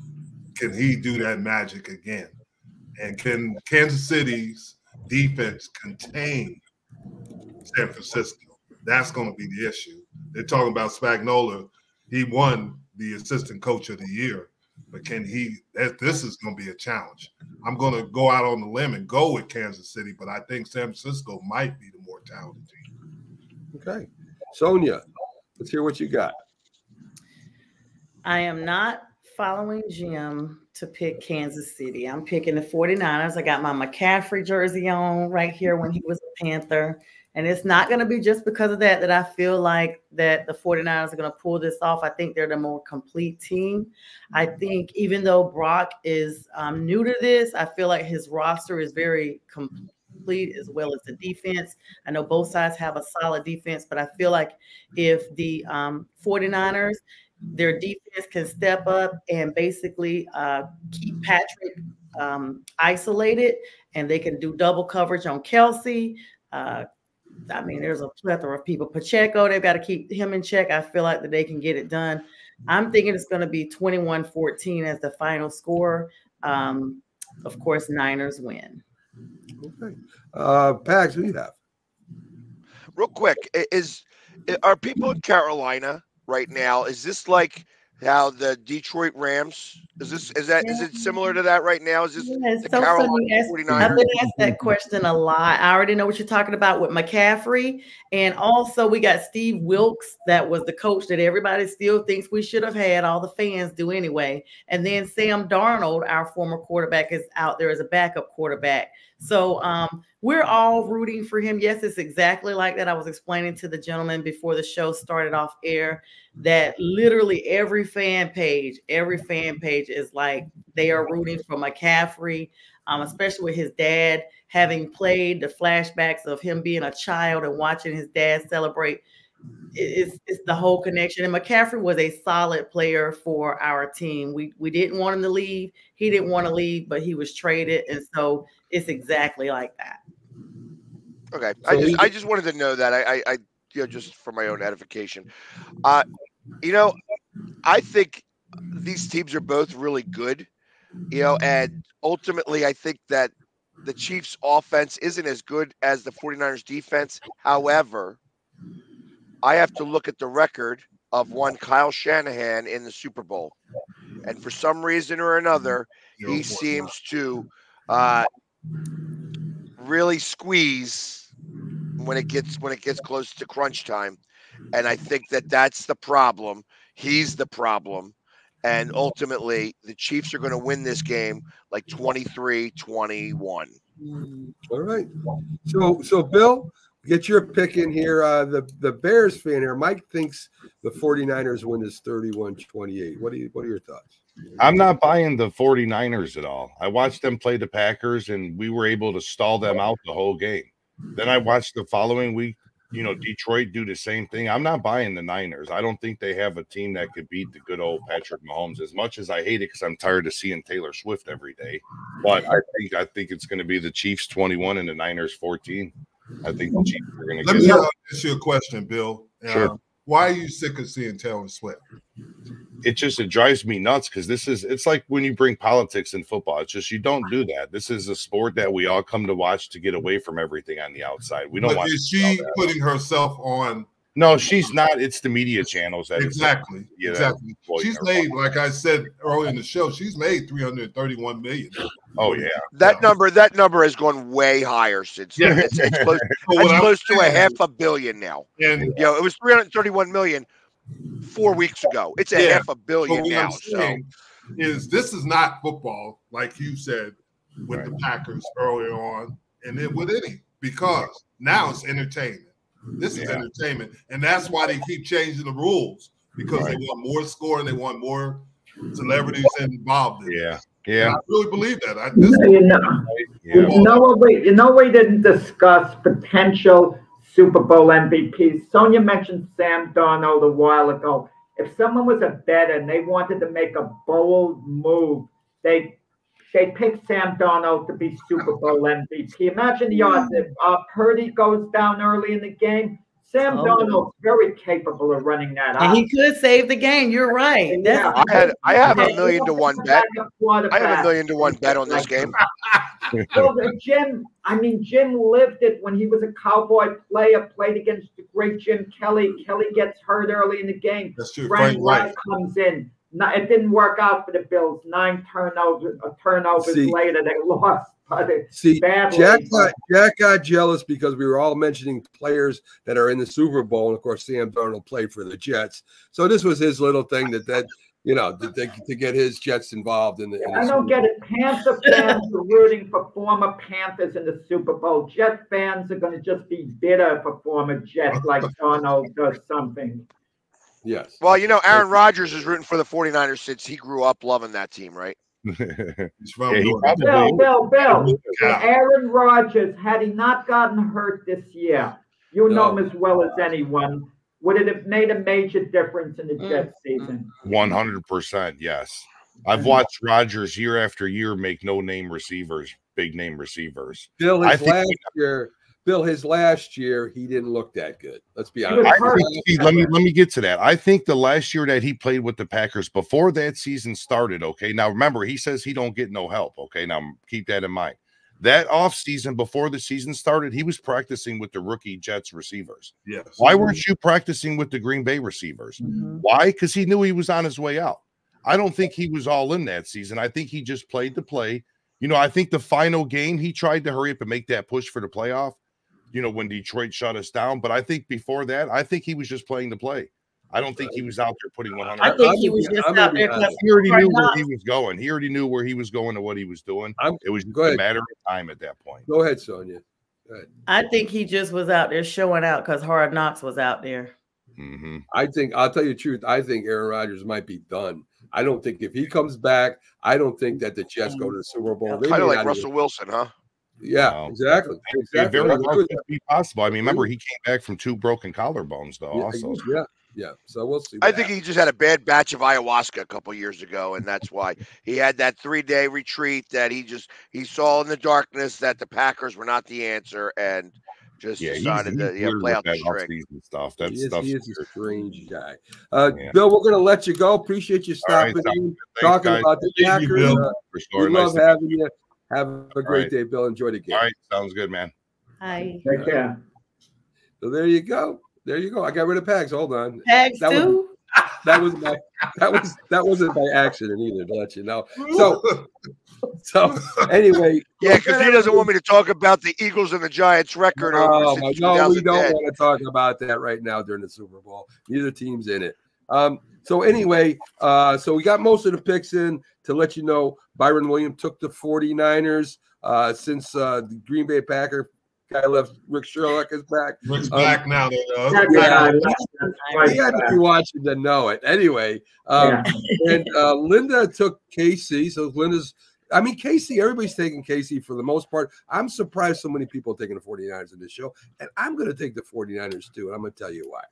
Can he do that magic again? And can Kansas City's defense contain San Francisco? That's going to be the issue. They're talking about Spagnuolo. He won the assistant coach of the year. But can he – this is going to be a challenge. I'm going to go out on the limb and go with Kansas City, but I think San Francisco might be the more talented team. Okay. Sonja, let's hear what you got. I am not following Jim to pick Kansas City. I'm picking the 49ers. I got my McCaffrey jersey on right here when he was a Panther. And it's not going to be just because of that I feel like that the 49ers are going to pull this off. I think they're the more complete team. I think even though Brock is new to this, I feel like his roster is very complete as well as the defense. I know both sides have a solid defense, but I feel like if the 49ers, their defense can step up and basically keep Patrick isolated, and they can do double coverage on Kelsey. I mean, there's a plethora of people. Pacheco, they've got to keep him in check. I feel like that they can get it done. I'm thinking it's going to be 21-14 as the final score. Of course, Niners win. Okay. Pags, who do you have? Real quick, are people in Carolina right now? Is this like how the Detroit Rams? Is it similar to that right now? Is this the so Carolina funny. 49ers? I've been asked that question a lot. I already know what you're talking about with McCaffrey. And also we got Steve Wilkes, that was the coach that everybody still thinks we should have had. All the fans do anyway. And then Sam Darnold, our former quarterback, is out there as a backup quarterback. So we're all rooting for him. Yes, it's exactly like that. I was explaining to the gentleman before the show started off air that literally every fan page is like they are rooting for McCaffrey, especially with his dad having played, the flashbacks of him being a child and watching his dad celebrate. It's the whole connection. And McCaffrey was a solid player for our team. We didn't want him to leave. He didn't want to leave, but he was traded. And so it's exactly like that. Okay. So I just wanted to know that I just for my own edification. I think these teams are both really good, and ultimately I think that the Chiefs offense isn't as good as the 49ers defense. However, I have to look at the record of one Kyle Shanahan in the Super Bowl. And for some reason or another, he seems to really squeeze when it gets close to crunch time. And I think that that's the problem. He's the problem. And ultimately, the Chiefs are going to win this game like 23-21. All right. So Bill, get your pick in here. The Bears fan here, Mike, thinks the 49ers win this 31-28. What are your thoughts? I'm not buying the 49ers at all. I watched them play the Packers, and we were able to stall them out the whole game. Then I watched the following week Detroit do the same thing. I'm not buying the Niners. I don't think they have a team that could beat the good old Patrick Mahomes. As much as I hate it because I'm tired of seeing Taylor Swift every day, but I think it's going to be the Chiefs 21 and the Niners 14. I think the Chiefs are going to get. Let me ask you a question, Bill. Sure. Why are you sick of seeing Taylor Swift? It drives me nuts because it's like when you bring politics in football. It's just you don't do that. This is a sport that we all come to watch to get away from everything on the outside. We don't want. Is she putting herself on? No, she's not. It's the media channels that exactly. She's made, like I said earlier in the show, she's made $331 million. Oh yeah, that number has gone way higher since. Yeah. It's close to $500 million now. And it was $331 million 4 weeks ago. It's $500 million now. So this is not football, like you said with the Packers earlier on, and then with any, because now it's entertainment. This is entertainment, and that's why they keep changing the rules, because they want more score and they want more celebrities involved in it. Yeah, I really believe that. We didn't discuss potential Super Bowl MVPs. Sonja mentioned Sam Darnold a while ago. If someone was a bettor and they wanted to make a bold move, they picked Sam Darnold to be Super Bowl MVP. Imagine the odds if Purdy goes down early in the game. Sam Darnold's very capable of running that out. And he could save the game. You're right. I have a 1,000,000 to 1 bet. I have a 1,000,000 to 1 bet on this game. Well, Jim lived it when he was a Cowboy player, played against the great Jim Kelly. Kelly gets hurt early in the game. That's true. Frank Reich comes in. It didn't work out for the Bills. 9 turnovers later, they lost. Jack got jealous because we were all mentioning players that are in the Super Bowl, and of course, Sam Darnold played for the Jets. So this was his little thing to get his Jets involved in the. I don't get it. Panther fans are rooting for former Panthers in the Super Bowl. Jet fans are going to just be bitter for former Jets, like Darnold does something. Yes. Well, Aaron Rodgers is rooting for the 49ers since he grew up loving that team, right? Bill. Aaron Rodgers, had he not gotten hurt this year, know him as well as anyone, would it have made a major difference in the Jets season? 100%, yes. I've watched Rodgers year after year make no-name receivers, big-name receivers. His last year, he didn't look that good. Let's be honest. Let me get to that. I think the last year that he played with the Packers, before that season started, okay? Now, remember, he says he don't get no help, okay? Now, keep that in mind. That offseason, before the season started, he was practicing with the rookie Jets receivers. Yes. Why weren't you practicing with the Green Bay receivers? Mm-hmm. Why? Because he knew he was on his way out. I don't think he was all in that season. I think he just played the play. I think the final game, he tried to hurry up and make that push for the playoff. When Detroit shut us down. But I think before that, I think he was just playing the play. I don't think he was out there putting 100. I think he was just out there. He already knew where he was going. He already knew where he was going and what he was doing. It was just a matter of time at that point. Go ahead, Sonja. Go ahead. I think he just was out there showing out because Hard Knocks was out there. Mm-hmm. I'll tell you the truth. I think Aaron Rodgers might be done. I don't think if he comes back, I don't think that the Jets go to the Super Bowl. Kind of like Russell Wilson, huh? Yeah, exactly. Very well could be possible. I mean, remember he came back from 2 broken collarbones, though. Also, yeah. So we'll see. I think he just had a bad batch of ayahuasca a couple years ago, and that's why he had that 3-day retreat that he saw in the darkness that the Packers were not the answer, and just decided to play out the string. Stuff. He is a strange guy. Bill, we're going to let you go. Appreciate you stopping in, talking about the Packers. We love having you. Have a great day, Bill. Enjoy the game. All right. Sounds good, man. Hi. Take care. So there you go. I got rid of Pags. Hold on. Pags too? That wasn't by accident either, to let you know. So anyway. Yeah, because he doesn't want me to talk about the Eagles and the Giants record. No, we don't want to talk about that right now during the Super Bowl. Neither team's in it. So anyway, so we got most of the picks in. To let you know, Byron Williams took the 49ers since the Green Bay Packer guy left. Rick Sherlock is back. Rick's back now. He had to be watching to know it. Anyway, and Linda took KC. So Linda's I mean, KC, everybody's taking KC for the most part. I'm surprised so many people are taking the 49ers in this show. And I'm going to take the 49ers too. And I'm going to tell you why.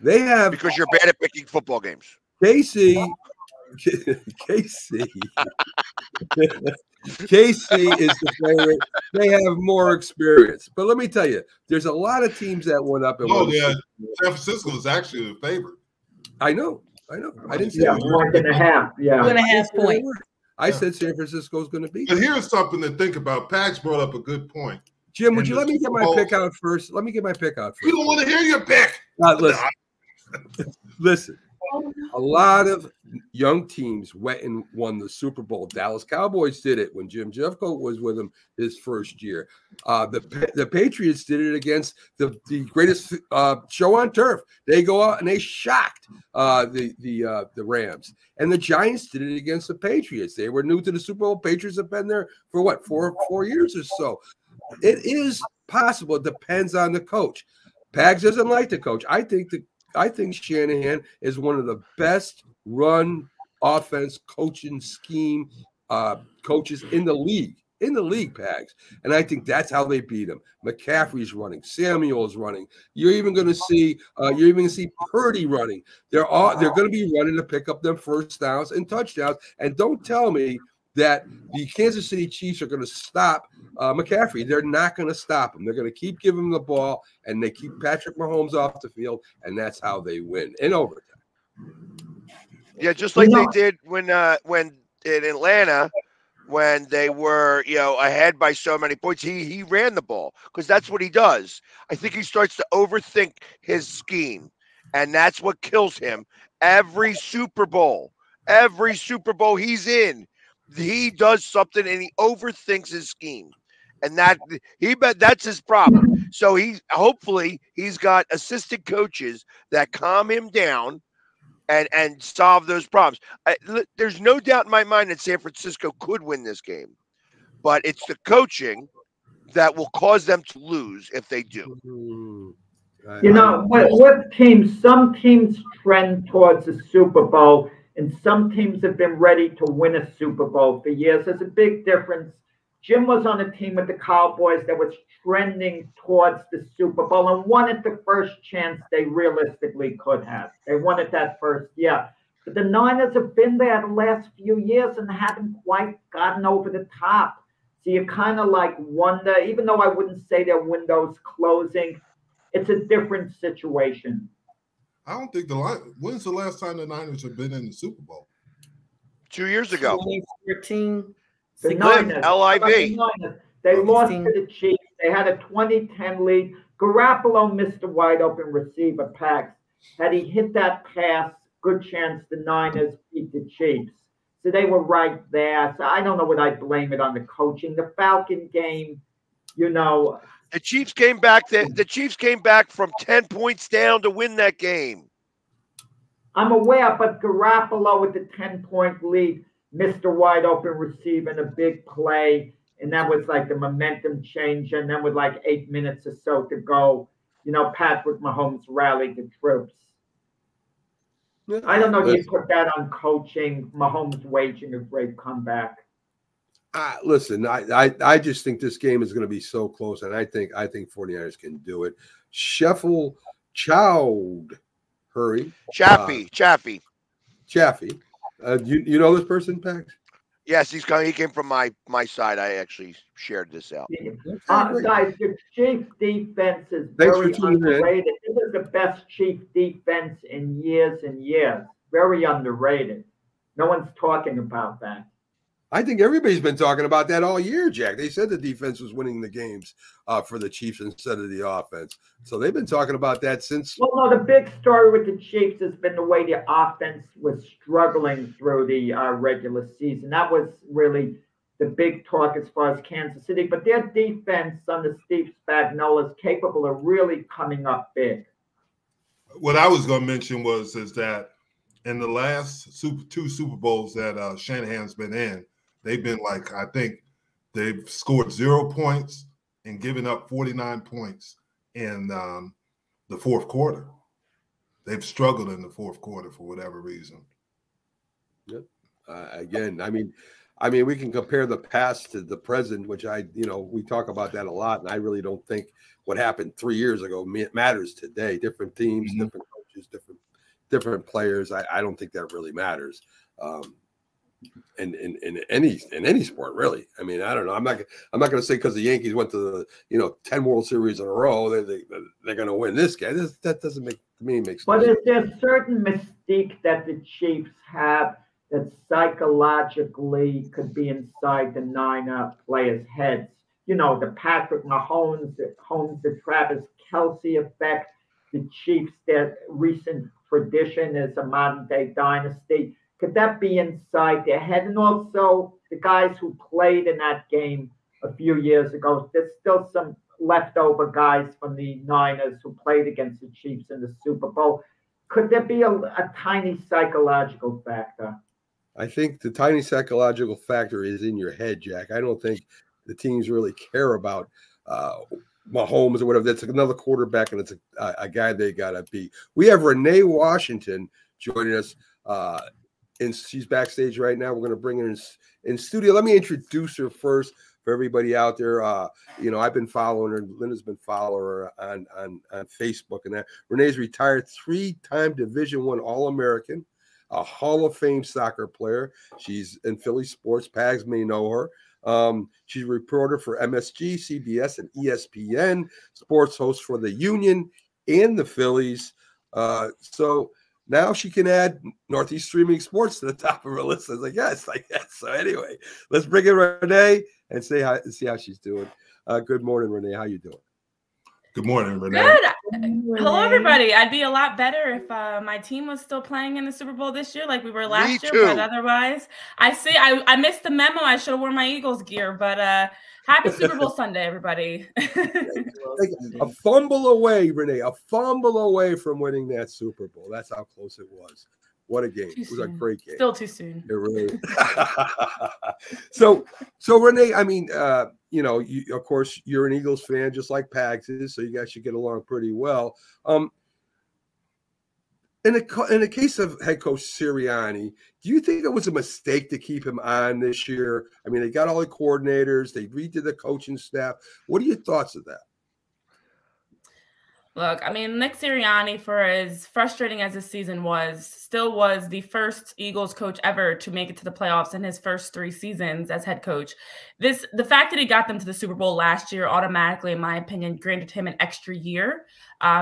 They have. Because you're bad at picking football games. KC is the favorite. They have more experience. But let me tell you, there's a lot of teams that went up and San Francisco is actually the favorite. I know. I didn't say 1.5. Yeah. 2.5 points. I said San Francisco is going to beat. But here's something to think about. Pax brought up a good point. Jim, would you let me get my pick out first? Let me get my pick out first. You don't want to hear your pick. Listen. A lot of young teams went and won the Super Bowl. Dallas Cowboys did it when Jim Jeffcoat was with them his first year. The Patriots did it against the greatest show on turf. They go out and they shocked the Rams. And the Giants did it against the Patriots. They were new to the Super Bowl. Patriots have been there for what, four years or so. It is possible. It depends on the coach. Pags doesn't like the coach. I think Shanahan is one of the best run offense coaching scheme coaches in the league, Pags. And I think that's how they beat him. McCaffrey's running, Samuel's running. You're even going to see Purdy running. They're going to be running to pick up them first downs and touchdowns. And don't tell me that the Kansas City Chiefs are going to stop McCaffrey. They're not going to stop him. They're going to keep giving him the ball, and they keep Patrick Mahomes off the field, and that's how they win in overtime. Yeah, just like they did when in Atlanta, when they were ahead by so many points, he ran the ball because that's what he does. I think he starts to overthink his scheme, and that's what kills him. Every Super Bowl he's in, he does something and he overthinks his scheme, and that's his problem. So hopefully he's got assistant coaches that calm him down and solve those problems. There's no doubt in my mind that San Francisco could win this game, but it's the coaching that will cause them to lose if they do. What teams? Some teams trend towards the Super Bowl. And some teams have been ready to win a Super Bowl for years. There's a big difference. Jim was on a team with the Cowboys that was trending towards the Super Bowl and won it the first chance they realistically could have. They won it that first year. But the Niners have been there the last few years and haven't quite gotten over the top. So you kind of like wonder, even though I wouldn't say their window's closing, it's a different situation. I don't think when's the last time the Niners have been in the Super Bowl? 2 years ago. 2014. The Niners. LIV. They lost to the Chiefs. They had a 20-10 lead. Garoppolo missed a wide open receiver, Pax. Had he hit that pass, good chance the Niners beat the Chiefs. So they were right there. So I don't know what I blame it on the coaching. The Falcon game, The Chiefs came back. The Chiefs came back from 10 points down to win that game. I'm aware, but Garoppolo with the 10-point lead missed a wide open receiver and a big play, and that was like the momentum change. And then with like 8 minutes or so to go, Patrick Mahomes rallied the troops. I don't know if you put that on coaching. Mahomes waging a great comeback. Listen, I just think this game is going to be so close, and I think 49ers can do it. Sheffel Chowd, hurry. Chaffee. You know this person, Pax? Yes, he came from my side. I actually shared this out. Guys, the Chiefs defense is very underrated. It was the best Chiefs defense in years and years. Very underrated. No one's talking about that. I think everybody's been talking about that all year, Jack. They said the defense was winning the games for the Chiefs instead of the offense. So they've been talking about that since. Well, no, the big story with the Chiefs has been the way the offense was struggling through the regular season. That was really the big talk as far as Kansas City. But their defense under Steve Spagnuolo is capable of really coming up big. What I was going to mention is that in the last two Super Bowls that Shanahan's been in, they've been I think they've scored 0 points and given up 49 points in the fourth quarter. They've struggled in the fourth quarter for whatever reason. Yep. Again, I mean, I mean, we can compare the past to the present, which we talk about that a lot, and I really don't think what happened 3 years ago matters today. Different teams, different coaches, different players. I don't think that really matters. In any sport, really. I mean, I don't know. I'm not going to say because the Yankees went to the 10 World Series in a row they're going to win this game. That doesn't make sense. But is there a certain mystique that the Chiefs have that psychologically could be inside the Niner players' heads? The Patrick Mahomes, the Travis Kelce effect. The Chiefs, their recent tradition is a modern-day dynasty. Could that be inside their head? And also, the guys who played in that game a few years ago, there's still some leftover guys from the Niners who played against the Chiefs in the Super Bowl. Could there be a tiny psychological factor? I think the tiny psychological factor is in your head, Jack. I don't think the teams really care about Mahomes or whatever. That's another quarterback, and it's a guy they got to beat. We have Renee Washington joining us. And she's backstage right now. We're going to bring her in studio. Let me introduce her first for everybody out there. I've been following her. Linda's been following her on Facebook and that. Renee's retired 3-time Division I All-American, a Hall of Fame soccer player. She's in Philly sports. Pags may know her. She's a reporter for MSG, CBS, and ESPN, sports host for the Union and the Phillies. So now she can add Northeast Streaming Sports to the top of her list. I was like, yes, like that. So anyway, let's bring in Renee and see how she's doing. Good morning, Renee. How you doing? Good morning, Renee. Good. Hello, everybody. I'd be a lot better if my team was still playing in the Super Bowl this year like we were last year. But otherwise, I missed the memo. I should have worn my Eagles gear. But happy Super Bowl Sunday, everybody. A fumble away, Renee. A fumble away from winning that Super Bowl. That's how close it was. What a game. It was a great game. Still too soon. It really So Renee, I mean, you, of course, you're an Eagles fan, just like Pags is, so you guys should get along pretty well. In the case of head coach Sirianni, do you think it was a mistake to keep him on this year? I mean, they got all the coordinators, they redid the coaching staff. What are your thoughts of that? Look, I mean, Nick Sirianni, for as frustrating as this season was, still was the first Eagles coach ever to make it to the playoffs in his first 3 seasons as head coach. The fact that he got them to the Super Bowl last year automatically, in my opinion, granted him an extra year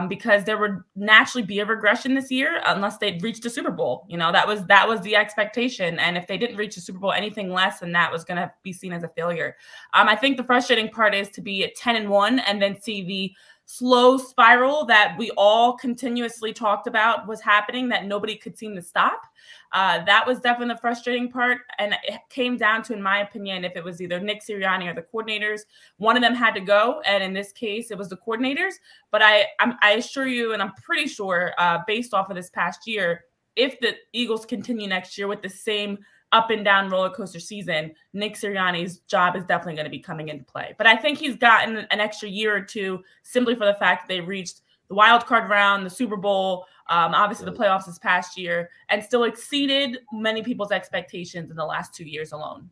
because there would naturally be a regression this year unless they'd reached a Super Bowl. That was the expectation. And if they didn't reach the Super Bowl, anything less than that was going to be seen as a failure. I think the frustrating part is to be at 10-1 and then see the slow spiral that we all continuously talked about was happening that nobody could seem to stop. That was definitely the frustrating part. And it came down to, in my opinion, if it was either Nick Sirianni or the coordinators, one of them had to go. And in this case, it was the coordinators. But I assure you, and I'm pretty sure based off of this past year, if the Eagles continue next year with the same up and down roller coaster season, Nick Sirianni's job is definitely going to be coming into play. But I think he's gotten an extra year or two simply for the fact that they reached the wild card round, the Super Bowl, obviously the playoffs this past year, and still exceeded many people's expectations in the last 2 years alone.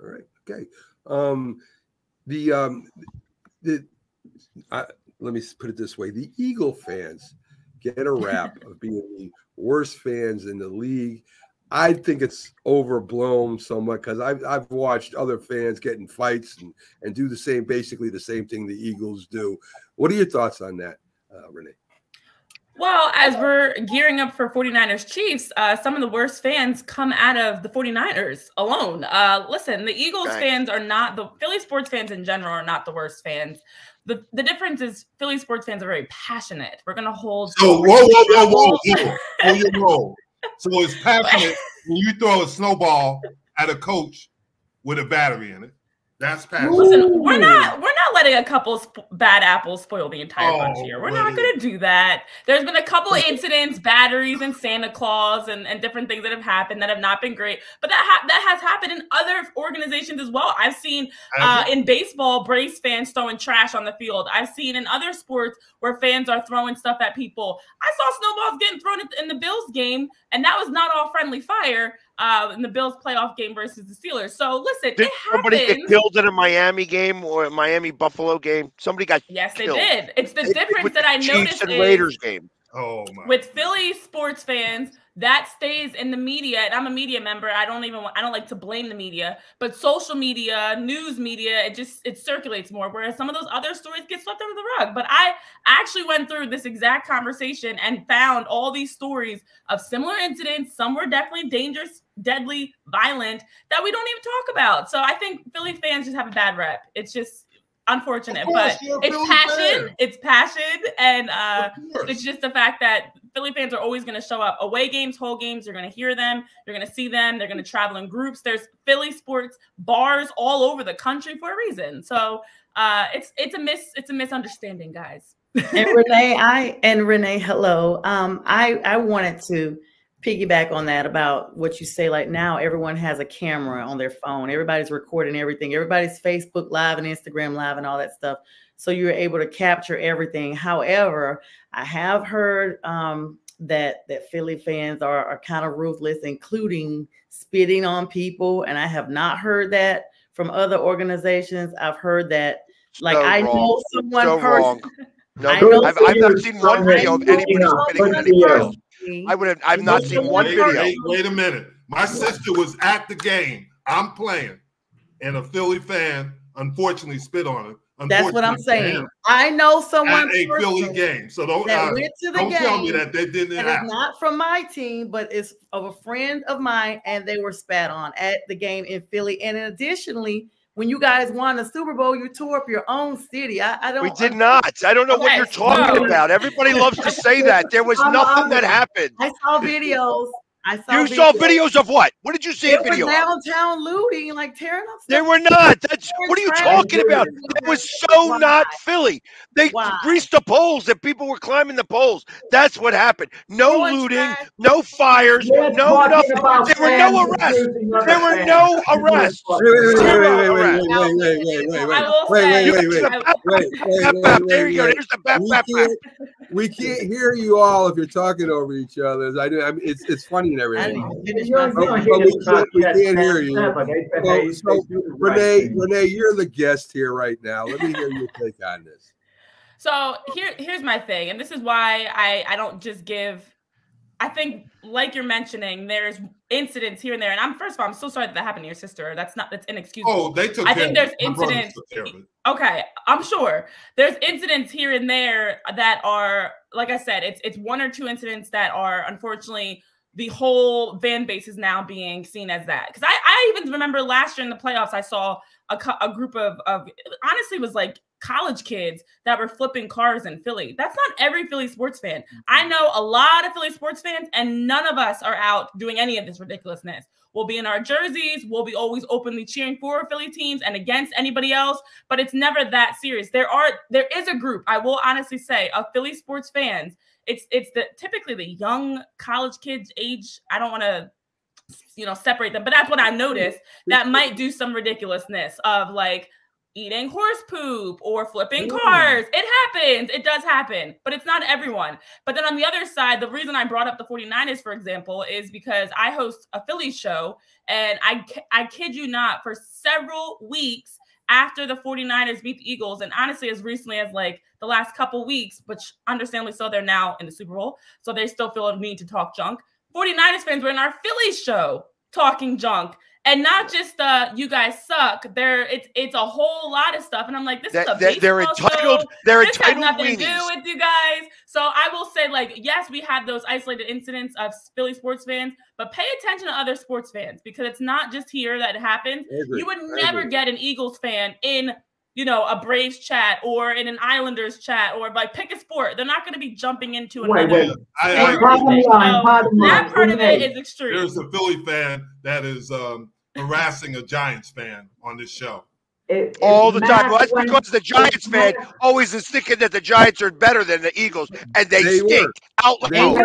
All right. Okay. Let me put it this way. The Eagle fans get a rap of being the worst fans in the league. I think it's overblown somewhat because I've watched other fans get in fights and do basically the same thing the Eagles do. What are your thoughts on that, Renee? Well, as we're gearing up for 49ers Chiefs, some of the worst fans come out of the 49ers alone. Listen, the Eagles fans are not, the Philly sports fans in general are not the worst fans. The difference is Philly sports fans are very passionate. We're going to hold. So, whoa. So it's passionate when you throw a snowball at a coach with a battery in it. That's passionate. Listen, we're not letting a couple bad apples spoil the entire bunch here. We're not going to do that. There's been a couple incidents, batteries and Santa Claus and different things that have happened that have not been great. But that has happened in other organizations as well. I've seen in baseball, Braves fans throwing trash on the field. I've seen in other sports where fans are throwing stuff at people. I saw snowballs getting thrown in the Bills game, and that was not all friendly fire. in the Bills playoff game versus the Steelers. So listen, did somebody get killed in a Miami game or a Miami Buffalo game? Somebody got yes, killed. they did. It's the difference that I noticed and Raiders game. Oh my! With Philly sports fans, that stays in the media, and I'm a media member. I don't like to blame the media, but social media, news media, it circulates more. Whereas some of those other stories get swept under the rug. But I actually went through this exact conversation and found all these stories of similar incidents. Some were definitely dangerous, deadly, violent that we don't even talk about. So I think Philly fans just have a bad rep. It's just unfortunate, but it's passion. It's passion, and it's just the fact that Philly fans are always going to show up. Away games, whole games, you're going to hear them, you're going to see them, they're going to travel in groups. There's Philly sports bars all over the country for a reason. So it's a misunderstanding, guys. And Renee, hello. I wanted to piggyback on that about what you say. Like now everyone has a camera on their phone. Everybody's recording everything. Everybody's Facebook Live and Instagram Live and all that stuff. So you're able to capture everything. However, I have heard that Philly fans are kind of ruthless, including spitting on people. And I have not heard that from other organizations. I've heard that, like, I know someone personally. No, I've not seen one video of anybody spitting on anybody else. I've not seen one video. Wait a minute. My sister was at the game. I'm playing, and a Philly fan unfortunately spit on her. That's what I'm saying. I know someone at a Philly game. So don't went to the don't game, tell me that they didn't happen. It's not from my team, but it's of a friend of mine, and they were spat on at the game in Philly. And additionally, when you guys won the Super Bowl, you tore up your own city. I don't. We did not. I don't know what you're talking about. Everybody loves to say that. There was nothing that happened. I saw videos. You saw videos of what? What did you see? Video downtown looting, like tearing up stuff. They were not. What are you talking about? It was so not Philly. They greased the poles and people were climbing the poles. That's what happened. No looting, no fires, no nothing. There were no arrests. There were no arrests. Wait. There you go. There's the bap. We can't hear you all if you're talking over each other. It's funny and everything. But we can't hear you. So Renee, you're the guest here right now. Let me hear your take on this. So here's my thing, and this is why I don't just give. I think, like you're mentioning, there's incidents here and there, and first of all, I'm so sorry that happened to your sister. That's inexcusable. Oh, they took. I think there's incidents. Okay, I'm sure there's incidents here and there that are, like I said, it's one or two incidents that are unfortunately the whole fan base is now being seen as that. Because I even remember last year in the playoffs, I saw a group of honestly, it was like college kids that were flipping cars in Philly. That's not every Philly sports fan. I know a lot of Philly sports fans, and none of us are out doing any of this ridiculousness. We'll be in our jerseys. We'll be always openly cheering for Philly teams and against anybody else, but it's never that serious. There is a group, I will honestly say, of Philly sports fans. It's typically the young college kids age. I don't want to, separate them, but that's what I noticed, that might do some ridiculousness of like eating horse poop or flipping cars. It happens. It does happen, but it's not everyone. But then on the other side, the reason I brought up the 49ers, for example, is because I host a Phillies show, and I kid you not, for several weeks after the 49ers beat the Eagles, and honestly, as recently as like the last couple weeks, which understandably so, they're now in the Super Bowl, so they still feel a need to talk junk. 49ers fans were in our Phillies show talking junk. And not just you guys suck. It's a whole lot of stuff, and I'm like, this is a baseball they're entitled. Show. They're this entitled. Has nothing weenies. to do with you guys. So I will say, like, yes, we have those isolated incidents of Philly sports fans, but pay attention to other sports fans, because it's not just here that it happens. You would never get an Eagles fan in, a Braves chat or in an Islanders chat, or like pick a sport. They're not going to be jumping into another. That part of it is extreme. There's a Philly fan that is harassing a Giants fan on this show. All the time. Well, that's because the Giants fan always is thinking that the Giants are better than the Eagles, and they stink out loud.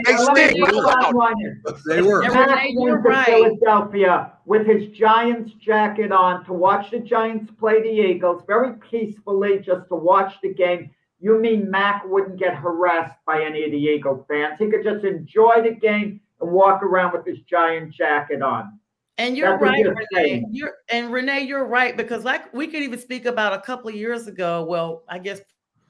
They stink out loud. They were. Matt went to Philadelphia with his Giants jacket on to watch the Giants play the Eagles very peacefully, just to watch the game. You mean Mac wouldn't get harassed by any of the Eagle fans? He could just enjoy the game and walk around with his giant jacket on. And you're right, Renee. Renee, you're right, because like we could even speak about a couple of years ago. Well, I guess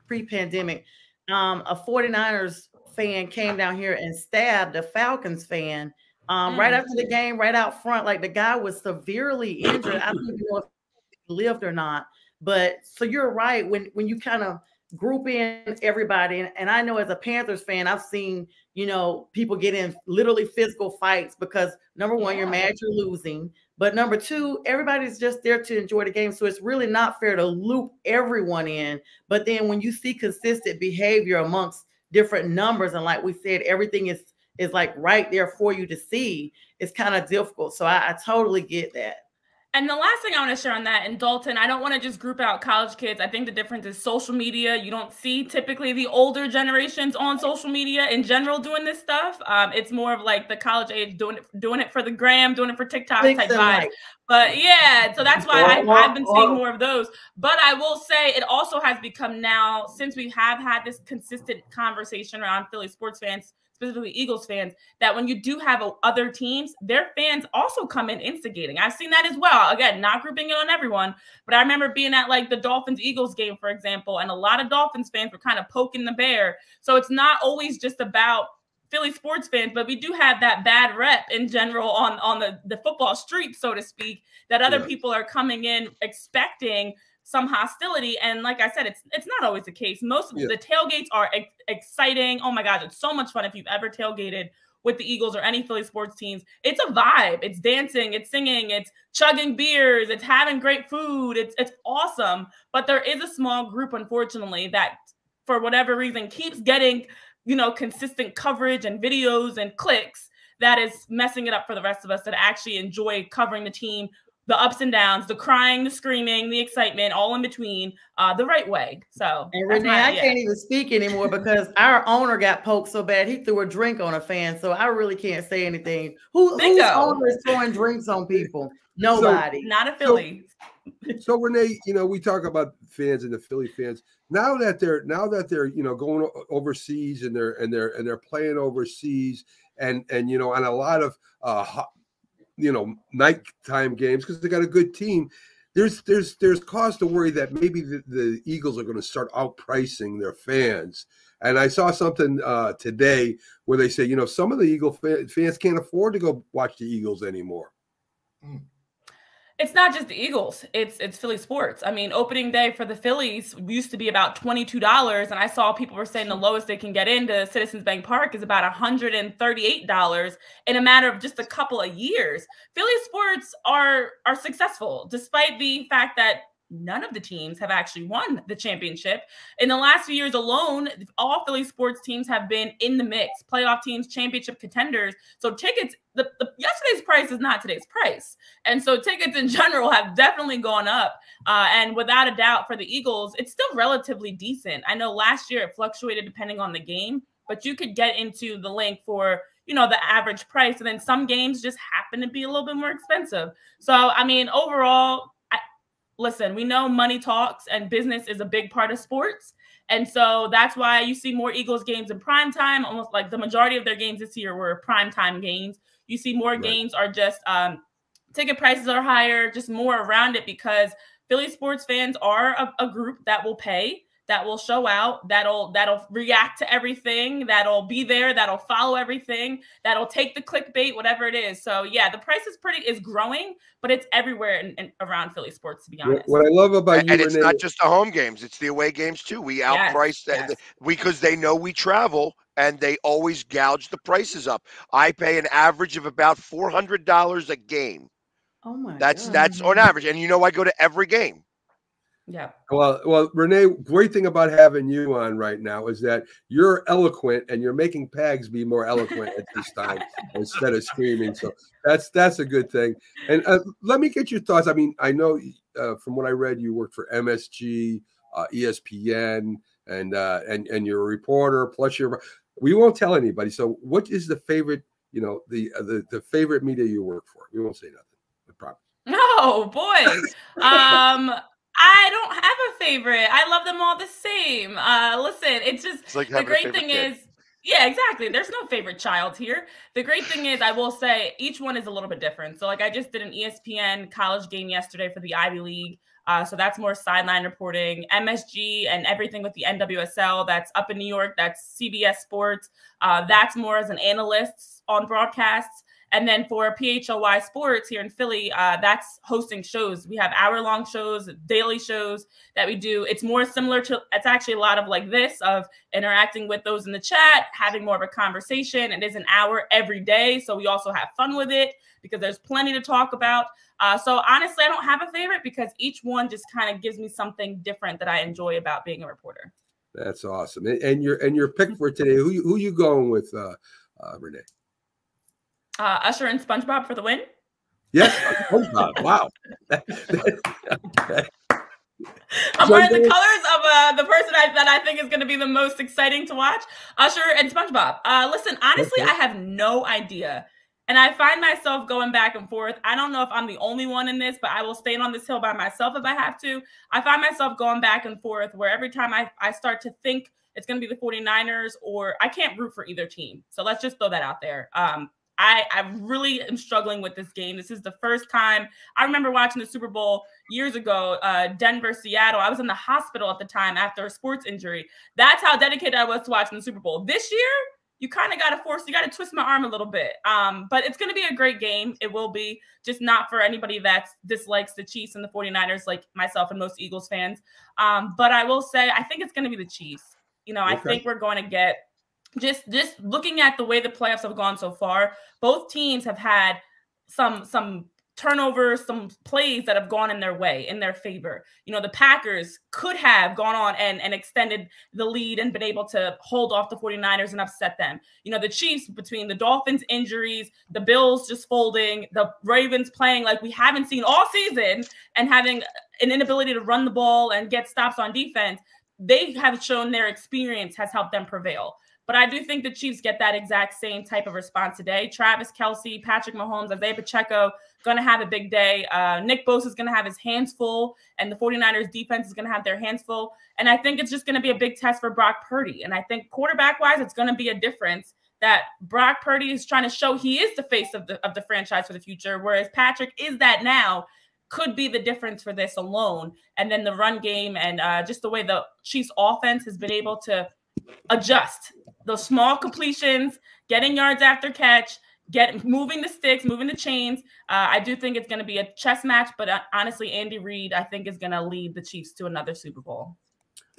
pre-pandemic, a 49ers fan came down here and stabbed a Falcons fan right after the game, right out front. Like the guy was severely injured. I don't even know if he lived or not. But so you're right, when you kind of group in everybody, and I know as a Panthers fan, I've seen, you know, people get in literally physical fights because number one, you're mad you're losing, but number two, everybody's just there to enjoy the game. So it's really not fair to loop everyone in. But then when you see consistent behavior amongst different numbers, and like we said, everything is like right there for you to see, it's kind of difficult. So I totally get that. And the last thing I want to share on that, and Dalton, I don't want to just group out college kids. I think the difference is social media. You don't see typically the older generations on social media in general doing this stuff. It's more of like the college age doing it for the gram, doing it for TikTok type vibe. Right. But yeah, so that's why I've been seeing more of those. But I will say it also has become now, since we have had this consistent conversation around Philly sports fans, specifically Eagles fans, that when you do have other teams, their fans also come in instigating. I've seen that as well. Again, not grouping it on everyone, but I remember being at like the Dolphins-Eagles game, for example, and a lot of Dolphins fans were kind of poking the bear. So it's not always just about Philly sports fans, but we do have that bad rep in general on the football street, so to speak, that other people are coming in expecting some hostility. And like I said, it's not always the case. Most of the tailgates are exciting. Oh my gosh, it's so much fun. If you've ever tailgated with the Eagles or any Philly sports teams, it's a vibe. It's dancing, it's singing, it's chugging beers, it's having great food. It's awesome. But there is a small group, unfortunately, that for whatever reason keeps getting, you know, consistent coverage and videos and clicks that is messing it up for the rest of us that actually enjoy covering the team, the ups and downs, the crying, the screaming, the excitement, all in between, the right way. So, and Renee, I can't even speak anymore because our owner got poked so bad he threw a drink on a fan. So I really can't say anything. Whose owner is throwing drinks on people? Nobody. So, not a Philly. So Renee, you know, we talk about fans and the Philly fans. Now that they're you know, going overseas and they're playing overseas and you know, on a lot of you know, nighttime games because they got a good team. There's cause to worry that maybe the Eagles are going to start outpricing their fans. And I saw something today where they say, you know, some of the Eagle fans can't afford to go watch the Eagles anymore. It's not just the Eagles. It's Philly sports. I mean, opening day for the Phillies used to be about $22, and I saw people were saying the lowest they can get into Citizens Bank Park is about $138 in a matter of just a couple of years. Philly sports are successful, despite the fact that none of the teams have actually won the championship. In the last few years alone, all Philly sports teams have been in the mix, playoff teams, championship contenders. So tickets, yesterday's price is not today's price. And so tickets in general have definitely gone up. And without a doubt for the Eagles, it's still relatively decent. I know last year it fluctuated depending on the game, but you could get into the link for, you know, the average price. And then some games just happen to be a little bit more expensive. So, I mean, overall, listen, we know money talks and business is a big part of sports. And so that's why you see more Eagles games in prime time. Almost like the majority of their games this year were prime time games. You see more games are just ticket prices are higher, just more around it because Philly sports fans are a group that will pay, that will show out, that'll react to everything, that'll be there, that'll follow everything, that'll take the clickbait, whatever it is. So yeah, the price is growing, but it's everywhere and around Philly sports, to be honest. What I love about you, and it's not just the home games; it's the away games too. We outprice that because they know we travel, and they always gouge the prices up. I pay an average of about $400 a game. Oh my! That's on average, and you know I go to every game. Yeah. Well, Renee, great thing about having you on right now is that you're eloquent and you're making Pags be more eloquent at this time instead of screaming. So that's a good thing. And let me get your thoughts. I mean, I know from what I read, you worked for MSG, ESPN, and you're a reporter. Plus, we won't tell anybody. So, what is the favorite? You know, the favorite media you work for? We won't say nothing. I promise. Oh boy. I don't have a favorite. I love them all the same. Listen, it's just like the great thing is Yeah, exactly. There's no favorite child here. The great thing is, I will say, each one is a little bit different. So, like, I just did an ESPN college game yesterday for the Ivy League. So that's more sideline reporting. MSG and everything with the NWSL, that's up in New York. That's CBS Sports. That's more as an analyst on broadcasts. And then for PHLY Sports here in Philly, that's hosting shows. We have hour-long shows, daily shows that we do. It's more similar to, it's actually a lot of like this, of interacting with those in the chat, having more of a conversation. It is an hour every day, so we also have fun with it because there's plenty to talk about. So honestly, I don't have a favorite because each one just kind of gives me something different that I enjoy about being a reporter. That's awesome. And your pick for today, who you going with, Renee? Usher and SpongeBob for the win. Yes, SpongeBob. Wow. I'm wearing the colors of the person that I think is going to be the most exciting to watch, Usher and SpongeBob. Listen, honestly, I have no idea. And I find myself going back and forth. I don't know if I'm the only one in this, but I will stand on this hill by myself if I have to. I find myself going back and forth where every time I start to think it's going to be the 49ers, or I can't root for either team. So let's just throw that out there. I really am struggling with this game. This is the first time I remember watching the Super Bowl years ago, Denver, Seattle. I was in the hospital at the time after a sports injury. That's how dedicated I was to watching the Super Bowl. This year, you kind of got to twist my arm a little bit. But it's going to be a great game. It will be, just not for anybody that dislikes the Chiefs and the 49ers like myself and most Eagles fans. But I will say, I think it's going to be the Chiefs. You know, I think we're going to get, just looking at the way the playoffs have gone so far, both teams have had some turnovers, some plays that have gone in their way, in their favor. You know, the Packers could have gone on and extended the lead and been able to hold off the 49ers and upset them. You know, the Chiefs, between the Dolphins' injuries, the Bills just folding, the Ravens playing like we haven't seen all season, and having an inability to run the ball and get stops on defense, they have shown their experience has helped them prevail. But I do think the Chiefs get that exact same type of response today. Travis Kelce, Patrick Mahomes, Isaiah Pacheco, going to have a big day. Nick Bosa is going to have his hands full, and the 49ers defense is going to have their hands full. And I think it's just going to be a big test for Brock Purdy. And I think quarterback-wise, it's going to be a difference that Brock Purdy is trying to show he is the face of the franchise for the future, whereas Patrick is that now. Could be the difference for this alone. And then the run game and just the way the Chiefs offense has been able to adjust those small completions, getting yards after catch, moving the sticks, moving the chains. I do think it's going to be a chess match, but honestly, Andy Reid, I think, is going to lead the Chiefs to another Super Bowl.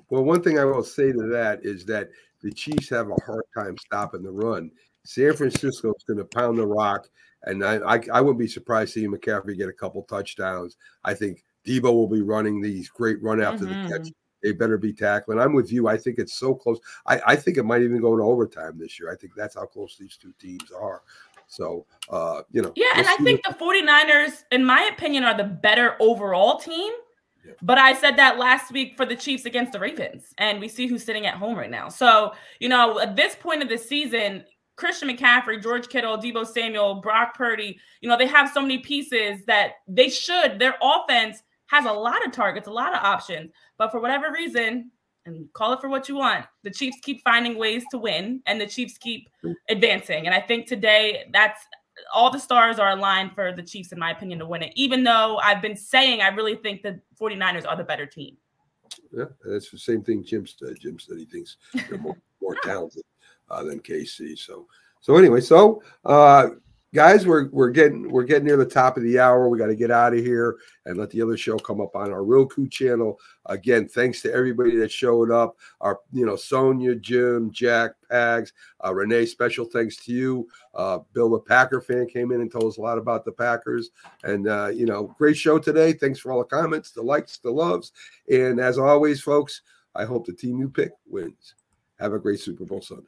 Well, one thing I will say to that is that the Chiefs have a hard time stopping the run. San Francisco is going to pound the rock, and I wouldn't be surprised seeing McCaffrey get a couple touchdowns. I think Debo will be running these great run after the catch. They better be tackling. I'm with you. I think it's so close. I think it might even go to overtime this year. I think that's how close these two teams are. So, you know. Yeah, and I think the 49ers, in my opinion, are the better overall team. Yeah. But I said that last week for the Chiefs against the Ravens, and we see who's sitting at home right now. So, you know, at this point of the season, Christian McCaffrey, George Kittle, Deebo Samuel, Brock Purdy, you know, they have so many pieces that their offense has a lot of targets, a lot of options. But for whatever reason, and call it for what you want, the Chiefs keep finding ways to win, and the Chiefs keep advancing. And I think today that's all the stars are aligned for the Chiefs, in my opinion, to win it, even though I've been saying I really think the 49ers are the better team. Yeah, that's the same thing Jim said. Jim said he thinks they're more talented than KC. So anyway, guys, we're getting near the top of the hour. We got to get out of here and let the other show come up on our Roku channel. Again, thanks to everybody that showed up. Our, Sonja, Jim, Jack, Pags, Renee. Special thanks to you. Bill, the Packer fan, came in and told us a lot about the Packers. And great show today. Thanks for all the comments, the likes, the loves, and as always, folks, I hope the team you pick wins. Have a great Super Bowl Sunday.